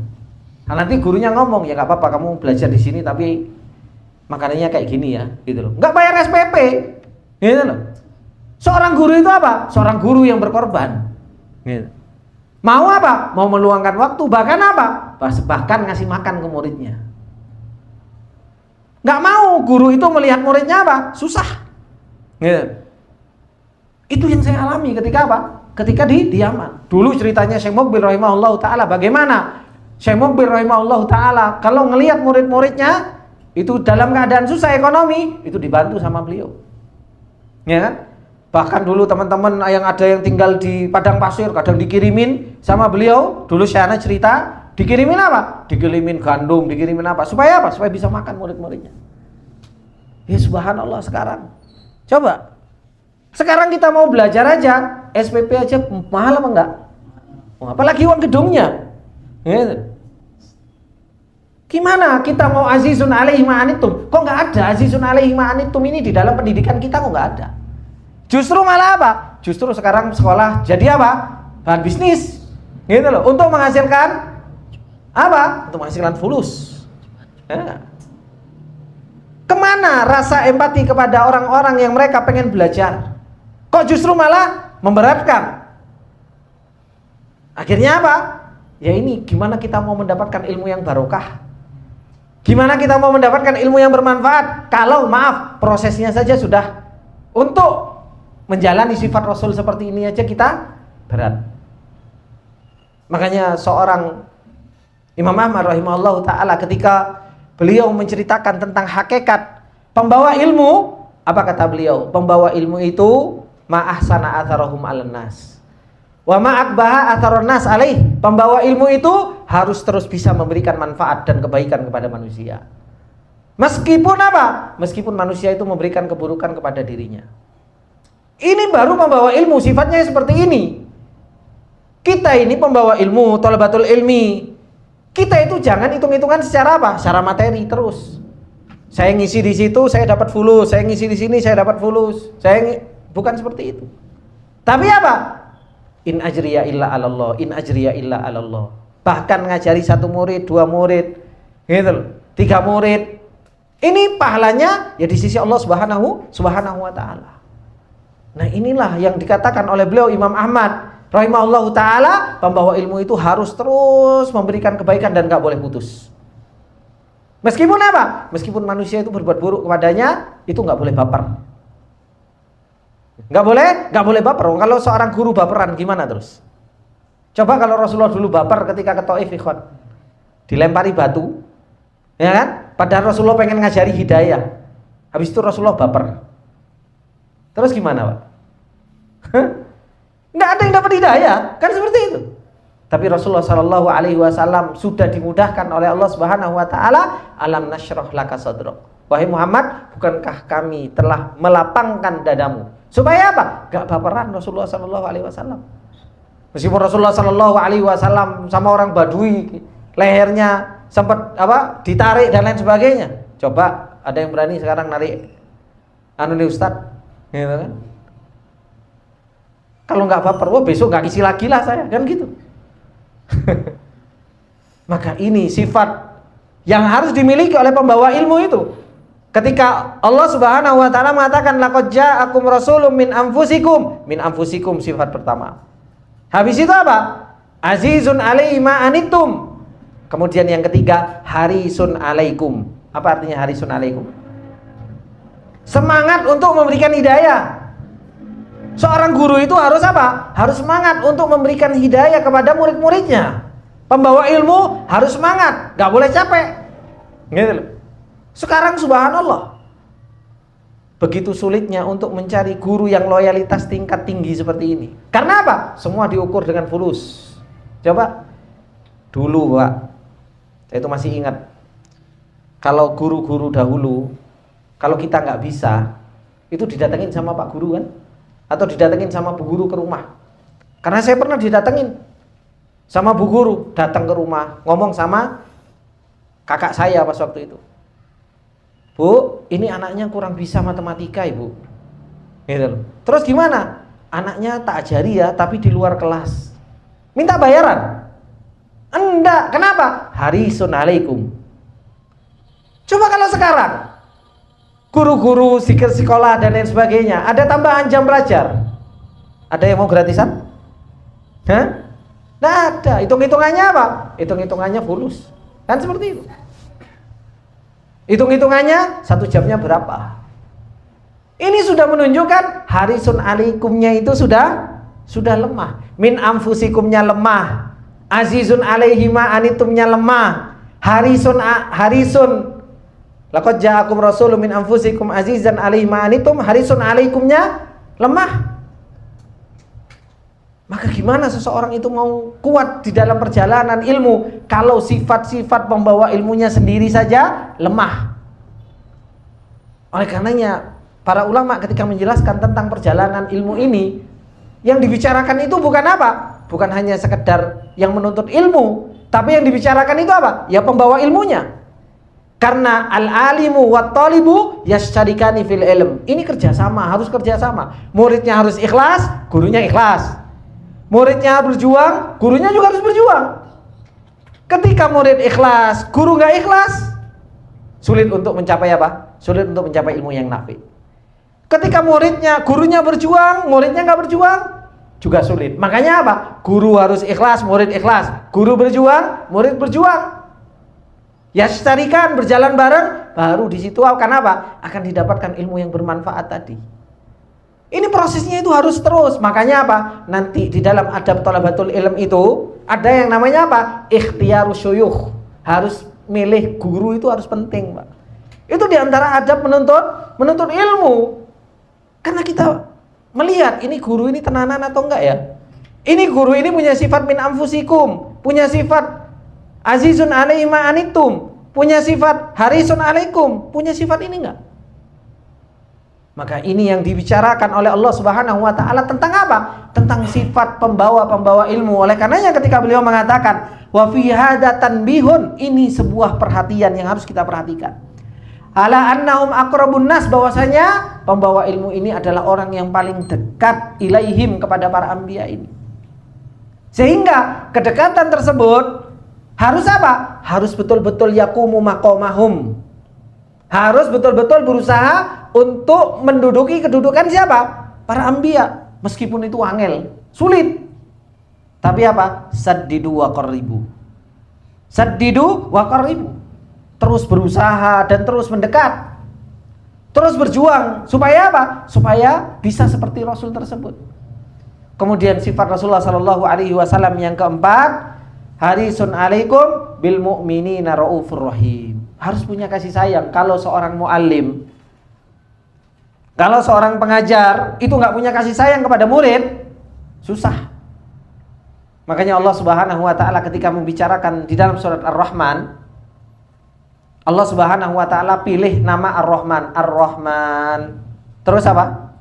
Nah, nanti gurunya ngomong, ya nggak apa-apa kamu belajar di sini tapi makanannya kayak gini ya, gitu loh. Nggak bayar SPP, gitu loh. Seorang guru itu apa? Seorang guru yang berkorban. Gitu. Mau apa? Mau meluangkan waktu, bahkan apa? Bahkan ngasih makan ke muridnya. Nggak mau guru itu melihat muridnya apa? Susah. Gitu. Itu yang saya alami ketika apa? Ketika di Yaman. Dulu ceritanya Syekh Muqbil rahimahullahu ta'ala. Bagaimana? Syekh Muqbil rahimahullahu ta'ala kalau ngelihat murid-muridnya itu dalam keadaan susah ekonomi, itu dibantu sama beliau. Ya kan? Bahkan dulu teman-teman yang ada yang tinggal di padang pasir kadang dikirimin sama beliau. Dulu Syahna cerita, dikirimin apa? Dikirimin gandum, dikirimin apa? Supaya apa? Supaya bisa makan murid-muridnya. Ya subhanallah sekarang. Coba. Sekarang kita mau belajar aja, SPP aja mahal apa enggak? Apalagi uang gedungnya. Ya. Gimana kita mau azizun alaihi ma'anitum? Kok enggak ada azizun alaihi ma'anitum ini di dalam pendidikan kita, kok enggak ada? Justru malah apa? Justru sekarang sekolah jadi apa? Bahan bisnis. Gitu loh. Untuk menghasilkan apa? Untuk menghasilkan fulus. Ya. Kemana rasa empati kepada orang-orang yang mereka pengen belajar? Kok justru malah memberatkan? Akhirnya apa? Ya ini, gimana kita mau mendapatkan ilmu yang barokah? Gimana kita mau mendapatkan ilmu yang bermanfaat? Kalau maaf, prosesnya saja sudah untuk menjalani sifat Rasul seperti ini aja kita berat. Makanya seorang Imam Ahmad rahimahullah ta'ala ketika beliau menceritakan tentang hakikat pembawa ilmu, apa kata beliau? Pembawa ilmu itu ma'ahsana atharahum 'alan nas wa ma'akbaha atharon nas alaih. Pembawa ilmu itu harus terus bisa memberikan manfaat dan kebaikan kepada manusia. Meskipun apa? Meskipun manusia itu memberikan keburukan kepada dirinya. Ini baru pembawa ilmu, sifatnya seperti ini. Kita ini pembawa ilmu, thalabatul ilmi. Kita itu jangan hitung-hitungan secara apa? Secara materi terus. Saya ngisi di situ, saya dapat fulus. Saya ngisi di sini, saya dapat fulus. Bukan seperti itu. Tapi apa? In ajriya illa 'alallah, in ajriya illa 'alallah. Bahkan ngajari 1 murid, 2 murid, gitu loh, 3 murid. Ini pahalanya ya di sisi Allah Subhanahu wa ta'ala. Nah inilah yang dikatakan oleh beliau Imam Ahmad rahimahullahu ta'ala, pembawa ilmu itu harus terus memberikan kebaikan dan gak boleh putus. Meskipun apa? Meskipun manusia itu berbuat buruk kepadanya, itu gak boleh baper. Gak boleh baper. Kalau seorang guru baperan gimana terus? Coba kalau Rasulullah dulu baper ketika ke Taif, ikhwan, dilempari batu, ya kan? Padahal Rasulullah pengen ngajari hidayah. Habis itu Rasulullah baper. Terus gimana, Pak? Nggak ada yang dapat hidayah, kan seperti itu. Tapi Rasulullah Shallallahu Alaihi Wasallam sudah dimudahkan oleh Allah Subhanahu Wa Taala. Alam nashrah laka sadrak. Wahai Muhammad, bukankah kami telah melapangkan dadamu? Supaya apa? Gak baperan Rasulullah Shallallahu Alaihi Wasallam. Meskipun Rasulullah Shallallahu Alaihi Wasallam sama orang Badui, lehernya sempat apa? Ditarik dan lain sebagainya. Coba ada yang berani sekarang narik nih Ustadz? Gitu kan? Kalau nggak baper, besok nggak isi lagi lah saya, kan gitu. Maka ini sifat yang harus dimiliki oleh pembawa ilmu itu. Ketika Allah Subhanahu wa ta'ala mengatakan laqad ja'akum rasulun min anfusikum sifat pertama. Habis itu apa? Azizun 'alaihi ma anittum. Kemudian yang ketiga, harisun 'alaikum. Apa artinya harisun 'alaikum? Semangat untuk memberikan hidayah. Seorang guru itu harus apa? Harus semangat untuk memberikan hidayah kepada murid-muridnya. Pembawa ilmu harus semangat, gak boleh capek. Gitu loh. Sekarang subhanallah, begitu sulitnya untuk mencari guru yang loyalitas tingkat tinggi seperti ini. Karena apa? Semua diukur dengan fulus. Coba dulu, Pak, saya itu masih ingat, kalau guru-guru dahulu, kalau kita nggak bisa, itu didatengin sama Pak Guru kan, atau didatengin sama Bu Guru ke rumah. Karena saya pernah didatengin sama Bu Guru, datang ke rumah, ngomong sama kakak saya pas waktu itu. Bu, ini anaknya kurang bisa matematika, Ibu. Gitu. Terus gimana? Anaknya tak ajari ya, tapi di luar kelas. Minta bayaran? Enggak, kenapa? Harisun 'alaikum. Coba kalau sekarang guru-guru sekolah dan lain sebagainya, ada tambahan jam belajar. Ada yang mau gratisan? Hah? Nggak ada. Hitung-hitungannya apa? Hitung-hitungannya fulus. Kan seperti itu. Hitung-hitungannya 1 jamnya berapa. Ini sudah menunjukkan harisun 'alaikumnya itu sudah lemah. Min anfusikumnya lemah. Azizun 'alaihi ma anitumnya lemah. Harisun Laqad ja'akum rasulun min anfusikum azizan 'alaihi ma anittum harisun 'alaikumnya lemah. Maka gimana seseorang itu mau kuat di dalam perjalanan ilmu kalau sifat-sifat pembawa ilmunya sendiri saja lemah? Oleh karenanya para ulama ketika menjelaskan tentang perjalanan ilmu ini, yang dibicarakan itu bukan apa? Bukan hanya sekedar yang menuntut ilmu, tapi yang dibicarakan itu apa? Ya pembawa ilmunya. Karena al-alimu wat talibu yastarikani fil ilm. Ini kerjasama, harus kerjasama. Muridnya harus ikhlas, gurunya ikhlas. Muridnya berjuang, gurunya juga harus berjuang. Ketika murid ikhlas, guru nggak ikhlas, sulit untuk mencapai apa? Sulit untuk mencapai ilmu yang nafi. Ketika gurunya berjuang, muridnya nggak berjuang, juga sulit. Makanya apa? Guru harus ikhlas, murid ikhlas. Guru berjuang, murid berjuang. Yastarikan, berjalan bareng, baru di situ akan apa? Akan didapatkan ilmu yang bermanfaat tadi. Ini prosesnya itu harus terus. Makanya apa? Nanti di dalam adab thalabatul ilm itu ada yang namanya apa? Ikhtiyarus syuyukh. Harus milih guru itu harus penting, Pak. Itu diantara adab menuntut ilmu. Karena kita melihat ini guru ini tenanan atau enggak ya? Ini guru ini punya sifat min anfusikum, punya sifat azizun 'alaihi ma anittum, punya sifat harisun 'alaikum, punya sifat ini enggak? Maka ini yang dibicarakan oleh Allah Subhanahu wa taala tentang apa? Tentang sifat pembawa ilmu. Oleh karenanya ketika beliau mengatakan wa fi hadza tanbihun, ini sebuah perhatian yang harus kita perhatikan. Ala annahum aqrabun nas, bahwasanya pembawa ilmu ini adalah orang yang paling dekat ilaihim, kepada para anbiya ini. Sehingga kedekatan tersebut harus apa? Harus betul-betul yaqumu maqamahum. Harus betul-betul berusaha untuk menduduki kedudukan siapa? Para anbiya. Meskipun itu angel, sulit. Tapi apa? Saddidu wa qarribu. Saddidu wa qarribu. Terus berusaha dan terus mendekat. Terus berjuang supaya apa? Supaya bisa seperti Rasul tersebut. Kemudian sifat Rasulullah sallallahu alaihi wasallam yang keempat, harisun 'alaikum bil mu'minina raufur rahim. Harus punya kasih sayang. Kalau seorang muallim, kalau seorang pengajar itu nggak punya kasih sayang kepada murid, susah. Makanya Allah Subhanahu wa taala ketika membicarakan di dalam surat Ar-Rahman, Allah Subhanahu wa taala pilih nama Ar-Rahman. Ar-Rahman. Terus apa?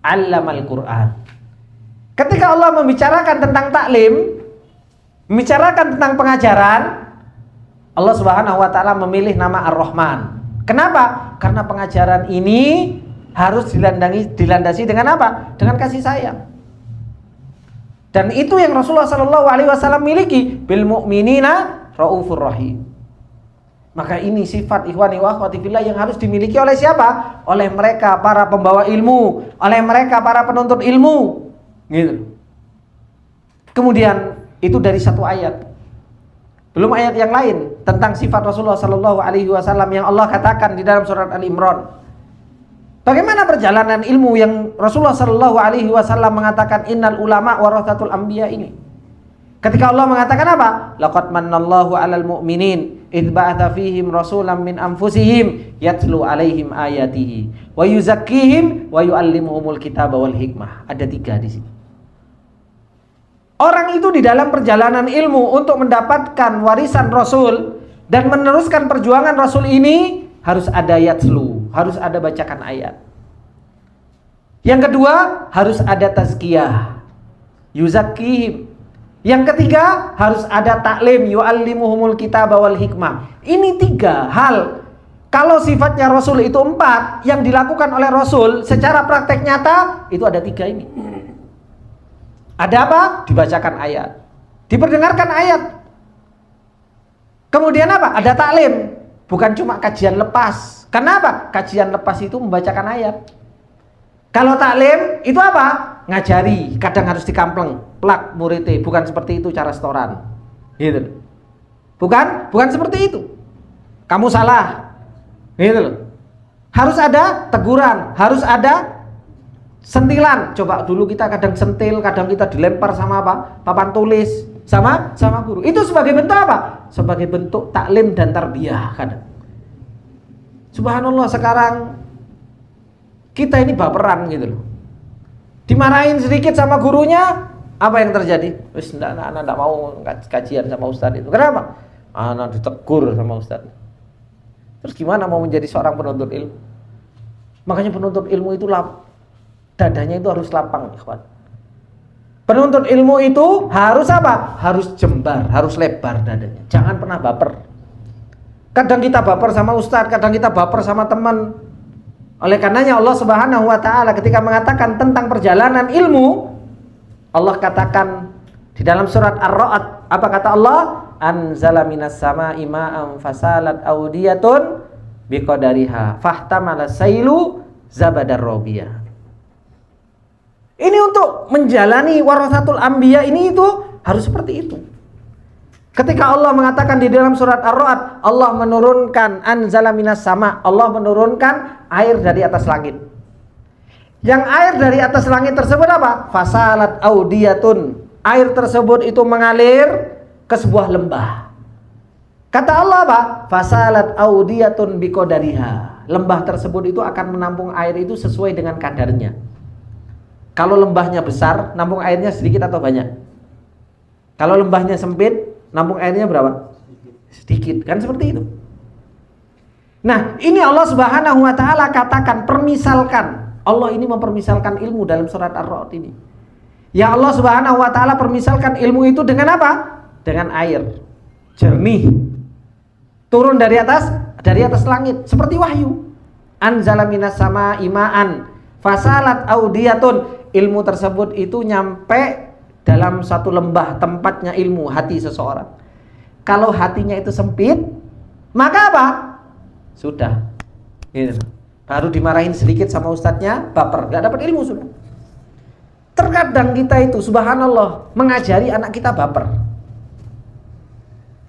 'Allamal Qur'an. Ketika Allah membicarakan tentang taklim, membicarakan tentang pengajaran, Allah Subhanahu wa taala memilih nama Ar-Rahman. Kenapa? Karena pengajaran ini harus dilandasi dengan apa? Dengan kasih sayang. Dan itu yang Rasulullah sallallahu alaihi wasallam miliki, bil mu'minina raufur rahim. Maka ini sifat ikhwani wa akhwati fillah yang harus dimiliki oleh siapa? Oleh mereka para pembawa ilmu, oleh mereka para penuntut ilmu. Gitu. Kemudian itu dari satu ayat. Belum ayat yang lain tentang sifat Rasulullah sallallahu alaihi wasallam yang Allah katakan di dalam surat Al-Imran. Bagaimana perjalanan ilmu yang Rasulullah sallallahu alaihi wasallam mengatakan innal ulama warathatul anbiya ini? Ketika Allah mengatakan apa? Laqad mannallahu 'alal mu'minin idz ba'atha fihim rasulan min anfusihim yatlu 'alaihim ayatihi wa yuzakkihim wa yu'allimuhumul kitaba wal hikmah. Ada 3 di sini. Orang itu di dalam perjalanan ilmu untuk mendapatkan warisan Rasul dan meneruskan perjuangan Rasul ini harus ada yatslu, harus ada bacakan ayat. Yang kedua, harus ada tazkiyah, yuzakkihim. Yang ketiga, harus ada taklim, yu'allimuhumul kitaba wal hikmah. Ini 3 hal. Kalau sifatnya Rasul itu 4, yang dilakukan oleh Rasul secara praktek nyata itu ada 3 ini. Ada apa? Dibacakan ayat, diperdengarkan ayat. Kemudian apa? Ada taklim. Bukan cuma kajian lepas. Kenapa? Kajian lepas itu membacakan ayat. Kalau taklim itu apa? Ngajari. Kadang harus dikampleng, plak muridnya. Bukan seperti itu cara setoran. Gitu. Bukan seperti itu. Kamu salah. Gitu. Harus ada teguran, harus ada sentilan. Coba dulu kita kadang sentil, kadang kita dilempar sama apa? Papan tulis sama guru. Itu sebagai bentuk apa? Sebagai bentuk taklim dan tarbiyah kadang. Subhanallah, sekarang kita ini baperan gitu loh. Dimarahin sedikit sama gurunya, apa yang terjadi? Wis anak mau kajian sama ustadz itu. Kenapa? Anak ditegur sama ustadz. Terus gimana mau menjadi seorang penuntut ilmu? Makanya penuntut ilmu itu dadanya itu harus lapang, ikhwan. Penuntut ilmu itu harus apa? Harus jembar, harus lebar dadanya. Jangan pernah baper. Kadang kita baper sama ustadz, kadang kita baper sama teman. Oleh karenanya Allah Subhanahu wa taala ketika mengatakan tentang perjalanan ilmu, Allah katakan di dalam surat Ar-Ra'd, apa kata Allah? Anzala minas sama'i ma'an fasalat awdiyatun biqadariha fahtamala sailu zabadar robiyah. Ini untuk menjalani warasatul anbiya ini itu harus seperti itu. Ketika Allah mengatakan di dalam surat Ar-Ra'd, Allah menurunkan anzala minas sama, Allah menurunkan air dari atas langit. Yang air dari atas langit tersebut apa? Fasalat audiyatun. Air tersebut itu mengalir ke sebuah lembah. Kata Allah apa? Fasalat audiyatun biqadariha. Lembah tersebut itu akan menampung air itu sesuai dengan kadarnya. Kalau lembahnya besar, nampung airnya sedikit atau banyak? Kalau lembahnya sempit, nampung airnya berapa? Sedikit, kan seperti itu. Nah, ini Allah Subhanahu wa taala katakan, permisalkan. Allah ini mempermisalkan ilmu dalam surat Ar-Ra'd ini. Ya Allah Subhanahu wa taala permisalkan ilmu itu dengan apa? Dengan air jernih. Turun dari atas langit seperti wahyu. Anzala minas sama'i ma'an fasalat audiyatun. Ilmu tersebut itu nyampe dalam satu lembah, tempatnya ilmu, hati seseorang. Kalau hatinya itu sempit, maka apa? Sudah gitu. Baru dimarahin sedikit sama ustadznya, baper, gak dapat ilmu sudah. Terkadang kita itu subhanallah mengajari anak kita baper,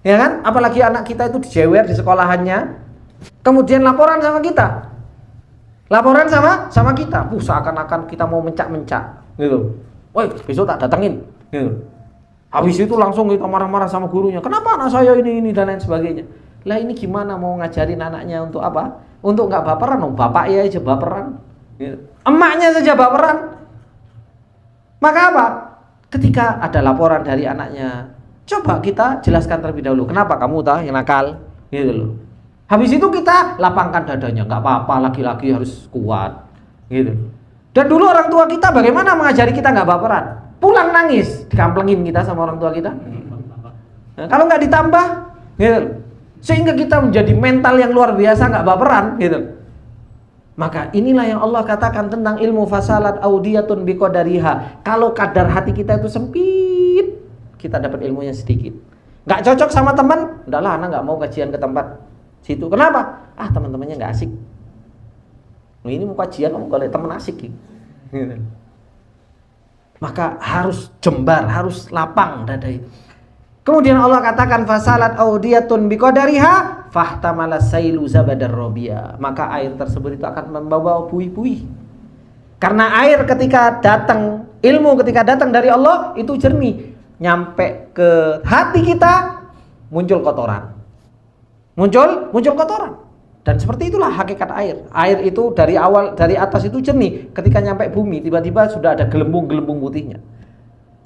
ya kan? Apalagi anak kita itu dijewer di sekolahannya, kemudian laporan sama kita, seakan-akan kita mau mencak-mencak gitu. Woi, besok tak datengin gitu. Habis itu langsung kita marah-marah sama gurunya. Kenapa anak saya ini dan lain sebagainya. Lah ini gimana mau ngajarin anaknya untuk apa? Untuk nggak baperan, bapaknya aja baperan gitu. Emaknya saja baperan. Maka apa? Ketika ada laporan dari anaknya, coba kita jelaskan terlebih dahulu. Kenapa kamu yang nakal gitu loh. Habis itu kita lapangkan dadanya. Nggak apa-apa, laki-laki harus kuat gitu. Dan dulu orang tua kita bagaimana mengajari kita nggak baperan? Pulang nangis, dikamplengin kita sama orang tua kita. Nah, kalau nggak ditambah, gitu, sehingga kita menjadi mental yang luar biasa nggak baperan, gitu. Maka inilah yang Allah katakan tentang ilmu fasalat audiyatun biqadariha. Kalau kadar hati kita itu sempit, kita dapat ilmunya sedikit. Nggak cocok sama teman, udahlah, anak nggak mau kajian ke tempat situ. Kenapa? Teman-temannya nggak asik. Ini mau kajian, kamu kalau teman asik gitu. Maka harus jembar, harus lapang dada itu. Kemudian Allah katakan fasalat audiyatun biqadariha fahtamala sailu zabadar robia. Maka air tersebut itu akan membawa buih-buih. Karena air ketika datang, ilmu ketika datang dari Allah itu jernih. Nyampe ke hati kita muncul kotoran. Muncul kotoran. Dan seperti itulah hakikat air. Air itu dari atas itu jernih. Ketika nyampe bumi, tiba-tiba sudah ada gelembung-gelembung putihnya.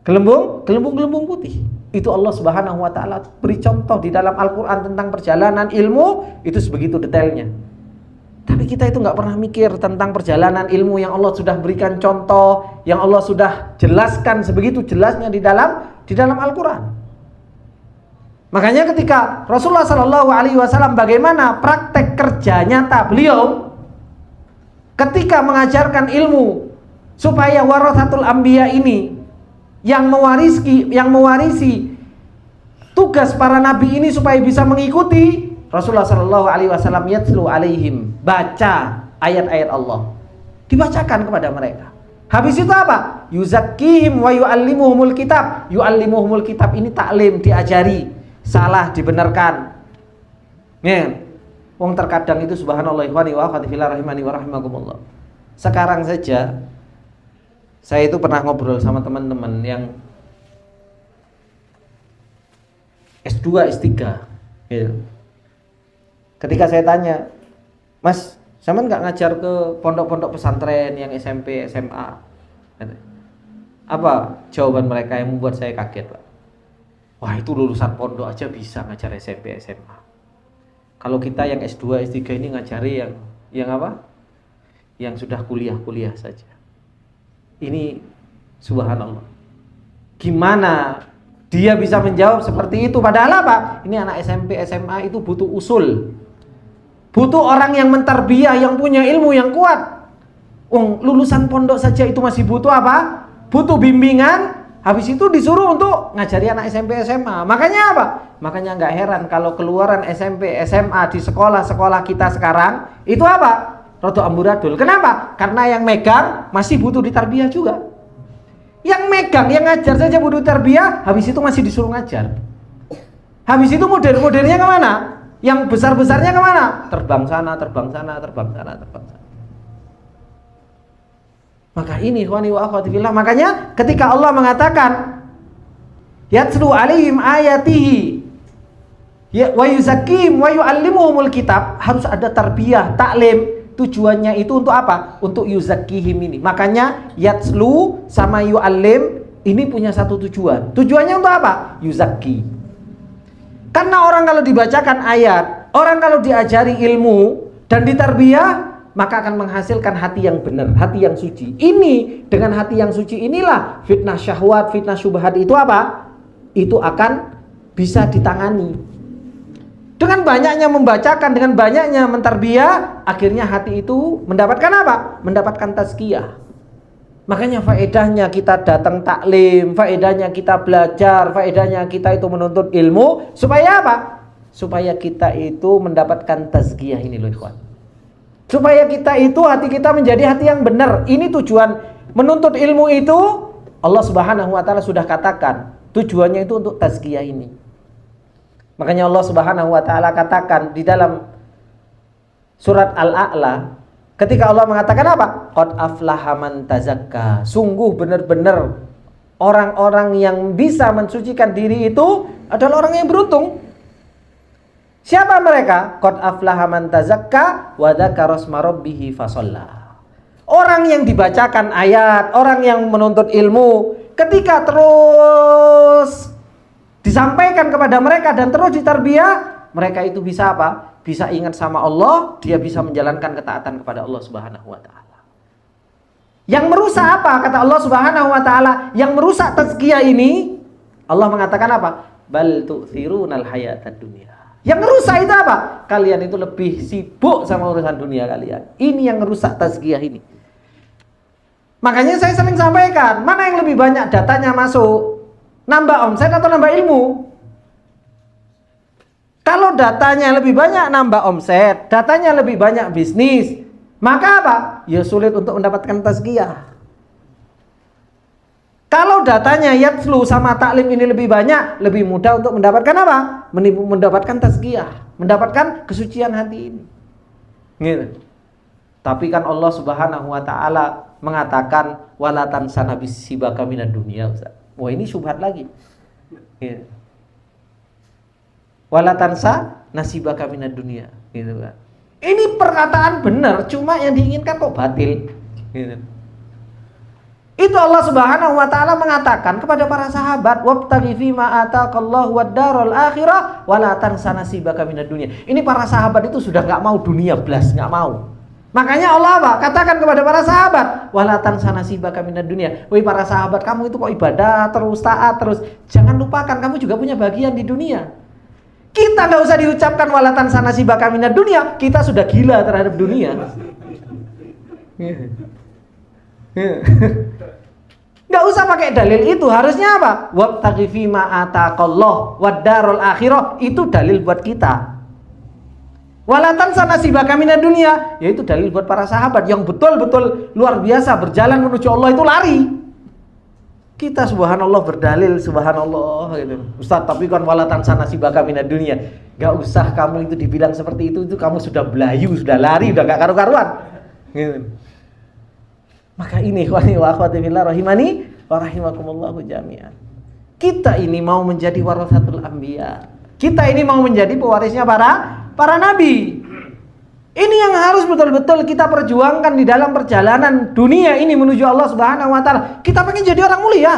Gelembung putih. Itu Allah Subhanahu wa taala beri contoh di dalam Al-Qur'an tentang perjalanan ilmu itu sebegitu detailnya. Tapi kita itu nggak pernah mikir tentang perjalanan ilmu yang Allah sudah berikan contoh, yang Allah sudah jelaskan sebegitu jelasnya di dalam Al-Qur'an. Makanya ketika Rasulullah Shallallahu Alaihi Wasallam bagaimana praktek kerja nyata beliau ketika mengajarkan ilmu supaya warasatul anbiya ini yang mewarisi tugas para nabi ini supaya bisa mengikuti Rasulullah Shallallahu Alaihi Wasallam yatlu alaihim, baca ayat-ayat Allah, dibacakan kepada mereka. Habis itu apa? Yuzakkihim wa yu'allimuhumul kitab. Yu'allimuhumul kitab ini taklim, diajari. Salah dibenarkan. Wong terkadang itu subhanallah ikhwani wa akhwati fillah rahimani wa rahimakumullah. Sekarang saja saya itu pernah ngobrol sama teman-teman yang S2, S3 gitu. Ketika saya tanya, Mas, sama nggak ngajar ke pondok-pondok pesantren yang SMP, SMA? Apa jawaban mereka yang membuat saya kaget, Pak? Wah, itu lulusan pondok aja bisa ngajar SMP, SMA. Kalau kita yang S2, S3 ini ngajari yang apa? Yang sudah kuliah saja. Ini subhanallah. Gimana dia bisa menjawab seperti itu? Padahal apa? Ini anak SMP, SMA itu butuh usul. Butuh orang yang mentarbiyah, yang punya ilmu yang kuat. Lulusan pondok saja itu masih butuh apa? Butuh bimbingan. Habis itu disuruh untuk ngajari anak SMP, SMA. Makanya apa? Makanya nggak heran kalau keluaran SMP, SMA di sekolah-sekolah kita sekarang itu apa? Rodo amburadul. Kenapa? Karena yang megang masih butuh ditarbiyah juga. Yang megang, yang ngajar saja butuh tarbiyah, habis itu masih disuruh ngajar. Habis itu modern-modernnya kemana? Yang besar-besarnya kemana? Terbang sana, terbang sana, terbang sana, terbang sana. Maka ini ikhwani wa akhwati fillah, makanya ketika Allah mengatakan yatslu alaihim ayatihi wa yuzakkihim wa yuallimuhumul kitab, harus ada tarbiyah, taklim. Tujuannya itu untuk apa? Untuk yuzakkihim ini. Makanya yatslu sama yuallim ini punya satu tujuan. Tujuannya untuk apa? Yuzakki. Karena orang kalau dibacakan ayat, orang kalau diajari ilmu dan ditarbiyah, maka akan menghasilkan hati yang benar, hati yang suci. Ini dengan hati yang suci inilah fitnah syahwat, fitnah syubhat itu apa? Itu akan bisa ditangani. Dengan banyaknya membacakan, dengan banyaknya mentarbiyah, akhirnya hati itu mendapatkan apa? Mendapatkan tazkiyah. Makanya faedahnya kita datang taklim, faedahnya kita belajar, faedahnya kita itu menuntut ilmu, supaya apa? Supaya kita itu mendapatkan tazkiyah ini loh ikhwan. Supaya kita itu hati kita menjadi hati yang benar. Ini tujuan menuntut ilmu itu. Allah Subhanahu wa taala sudah katakan, tujuannya itu untuk tazkiyah ini. Makanya Allah Subhanahu wa taala katakan di dalam surat Al-A'la, ketika Allah mengatakan apa? Qad aflaha man tazakka. Sungguh benar-benar orang-orang yang bisa mensucikan diri itu adalah orang yang beruntung. Siapa mereka? Qad aflaha man tazakka wa dzakara isma rabbih fasalla. Orang yang dibacakan ayat, orang yang menuntut ilmu, ketika terus disampaikan kepada mereka dan terus ditarbiyah, mereka itu bisa apa? Bisa ingat sama Allah, dia bisa menjalankan ketaatan kepada Allah Subhanahu wa taala. Yang merusak apa? Kata Allah Subhanahu wa taala, yang merusak tazkiyah ini, Allah mengatakan apa? Bal tu'thirunal hayatad dunya. Yang merusak itu apa? Kalian itu lebih sibuk sama urusan dunia kalian. Ini yang merusak tazkiyah ini. Makanya saya sering sampaikan, mana yang lebih banyak datanya masuk? Nambah omset atau nambah ilmu? Kalau datanya lebih banyak nambah omset, datanya lebih banyak bisnis, maka apa? Ya sulit untuk mendapatkan tazkiyah. Kalau datanya yatslu sama taklim ini lebih banyak, lebih mudah untuk mendapatkan apa? Mendapatkan tazkiyah, mendapatkan kesucian hati ini. Gitu. Tapi kan Allah Subhanahu wa taala mengatakan wala tansana bisibaka minad dunya, Ustaz. Wah, ini syubhat lagi. Ya. Wala tansa nasibaka minad dunya, gitu kan. Ini perkataan benar, cuma yang diinginkan kok batil. Gitu. Itu Allah Subhanahu wa taala mengatakan kepada para sahabat, wabtaghi fima ataqallahu wad-darul akhirah wala tansa nasibaka minad dunya. Ini para sahabat itu sudah enggak mau dunia blas, enggak mau. Makanya Allah apa? Katakan kepada para sahabat, wala tansa nasibaka minad dunya. Woi para sahabat, kamu itu kok ibadah terus, taat terus, jangan lupakan kamu juga punya bagian di dunia. Kita enggak usah diucapkan wala tansa nasibaka minad dunya, kita sudah gila terhadap dunia. Enggak usah pakai dalil itu, harusnya apa? Wabtaghi fima ataqallahu wad-darul akhirah, itu dalil buat kita. Wala tansa nasibaka minad dunya, yaitu dalil buat para sahabat yang betul-betul luar biasa berjalan menuju Allah itu lari. Kita subhanallah berdalil subhanallah gitu. Ustaz, tapi kan wala tansa nasibaka minad dunya. Enggak usah kamu itu dibilang seperti itu kamu sudah belayu, sudah lari, udah enggak karu-karuan. Gitu. Maka ini ikhwani wa akhwati fillah rahimani wa rahimakumullahu jami'an. Kita ini mau menjadi warasatul anbiya. Kita ini mau menjadi pewarisnya para nabi. Ini yang harus betul-betul kita perjuangkan di dalam perjalanan dunia ini menuju Allah Subhanahu wa taala. Kita pengen jadi orang mulia.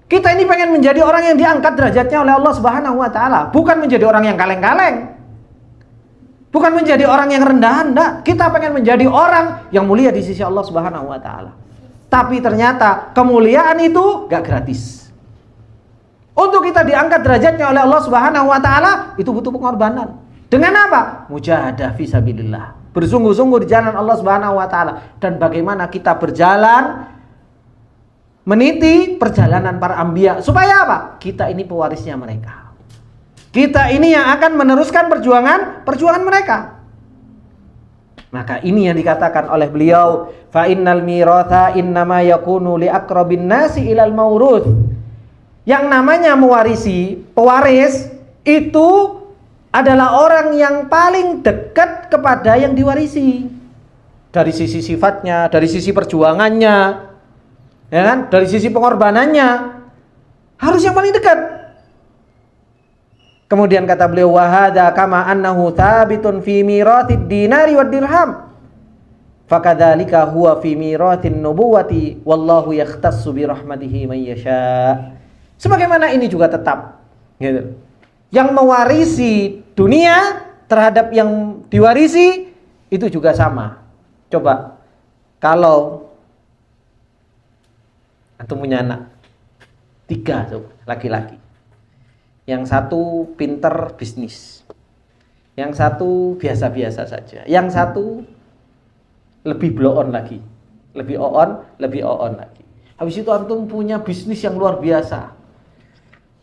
Kita ini pengen menjadi orang yang diangkat derajatnya oleh Allah Subhanahu wa taala, bukan menjadi orang yang kaleng-kaleng. Bukan menjadi orang yang rendahan, enggak. Kita pengen menjadi orang yang mulia di sisi Allah Subhanahu wa taala. Tapi ternyata kemuliaan itu enggak gratis. Untuk kita diangkat derajatnya oleh Allah Subhanahu wa taala itu butuh pengorbanan. Dengan apa? Mujahadah fisabilillah. Bersungguh-sungguh di jalan Allah Subhanahu wa taala. Dan bagaimana kita berjalan meniti perjalanan para anbiya. Supaya apa? Kita ini pewarisnya mereka. Kita ini yang akan meneruskan perjuangan mereka. Maka ini yang dikatakan oleh beliau, fa innal miratha innama yakunu li aqrabin nasi ilal mauruth. Yang namanya mewarisi, pewaris itu adalah orang yang paling dekat kepada yang diwarisi. Dari sisi sifatnya, dari sisi perjuangannya, ya kan? Dari sisi pengorbanannya, harus yang paling dekat. Kemudian kata beliau, wa hadza kama annahu thabitun fi mirathid dinari wad dirham. Fakadzalika huwa fi mirathin nubuwati wallahu yakhtassu bi rahmatihi man yasha. Sebagaimana ini juga tetap gitu. Yang mewarisi dunia terhadap yang diwarisi itu juga sama. Coba kalau antum punya anak 3 coba, laki-laki. Yang satu pinter bisnis, yang satu biasa-biasa saja, yang satu lebih blow on lagi, lebih on lagi. Habis itu antum punya bisnis yang luar biasa.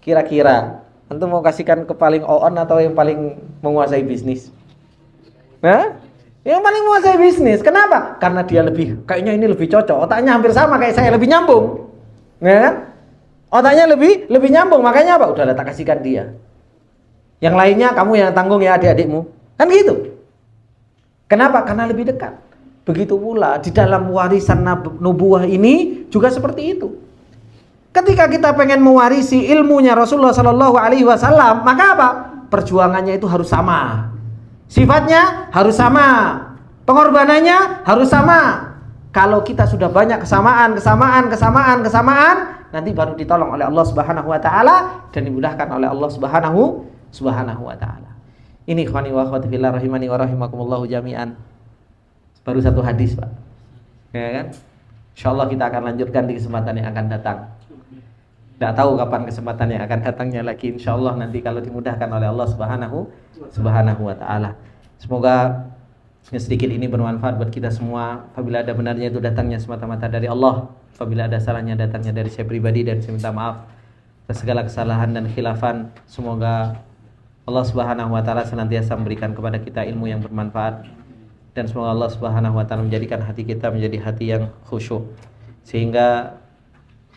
Kira-kira antum mau kasihkan ke paling on atau yang paling menguasai bisnis? Nah, yang paling menguasai bisnis. Kenapa? Karena dia kayaknya ini lebih cocok. Otaknya hampir sama kayak saya, lebih nyambung, ya kan? Otaknya lebih nyambung, makanya apa? Udah tak kasihkan dia. Yang lainnya kamu yang tanggung ya adik-adikmu. Kan gitu. Kenapa? Karena lebih dekat. Begitu pula di dalam warisan nubuwah ini juga seperti itu. Ketika kita pengen mewarisi ilmunya Rasulullah Sallallahu Alaihi Wasallam, maka apa? Perjuangannya itu harus sama. Sifatnya harus sama. Pengorbanannya harus sama. Kalau kita sudah banyak kesamaan, nanti baru ditolong oleh Allah Subhanahu wa taala dan dimudahkan oleh Allah Subhanahu wa taala. Ini ikhwani wa akhwati fillah rahimani wa rahimakumullah jami'an. Baru satu hadis, Pak. Ya kan? Insyaallah kita akan lanjutkan di kesempatan yang akan datang. Tidak tahu kapan kesempatan yang akan datangnya lagi, insyaallah nanti kalau dimudahkan oleh Allah Subhanahu wa taala. Semoga sedikit ini bermanfaat buat kita semua. Apabila ada benarnya itu datangnya semata-mata dari Allah. Apabila ada salahnya datangnya dari saya pribadi, dan saya minta maaf atas segala kesalahan dan khilafan. Semoga Allah Subhanahu wa taala senantiasa memberikan kepada kita ilmu yang bermanfaat, dan semoga Allah Subhanahu wa taala menjadikan hati kita menjadi hati yang khusyuk, sehingga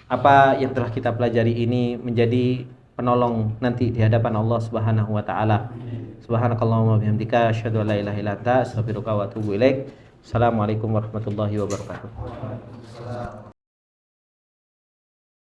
apa yang telah kita pelajari ini menjadi penolong nanti di hadapan Allah Subhanahu wa taala. Subhanakallahumma bihamdika asyhadu an la ilaha illa anta astaghfiruka wa atubu ilaik. Assalamualaikum warahmatullahi wabarakatuh.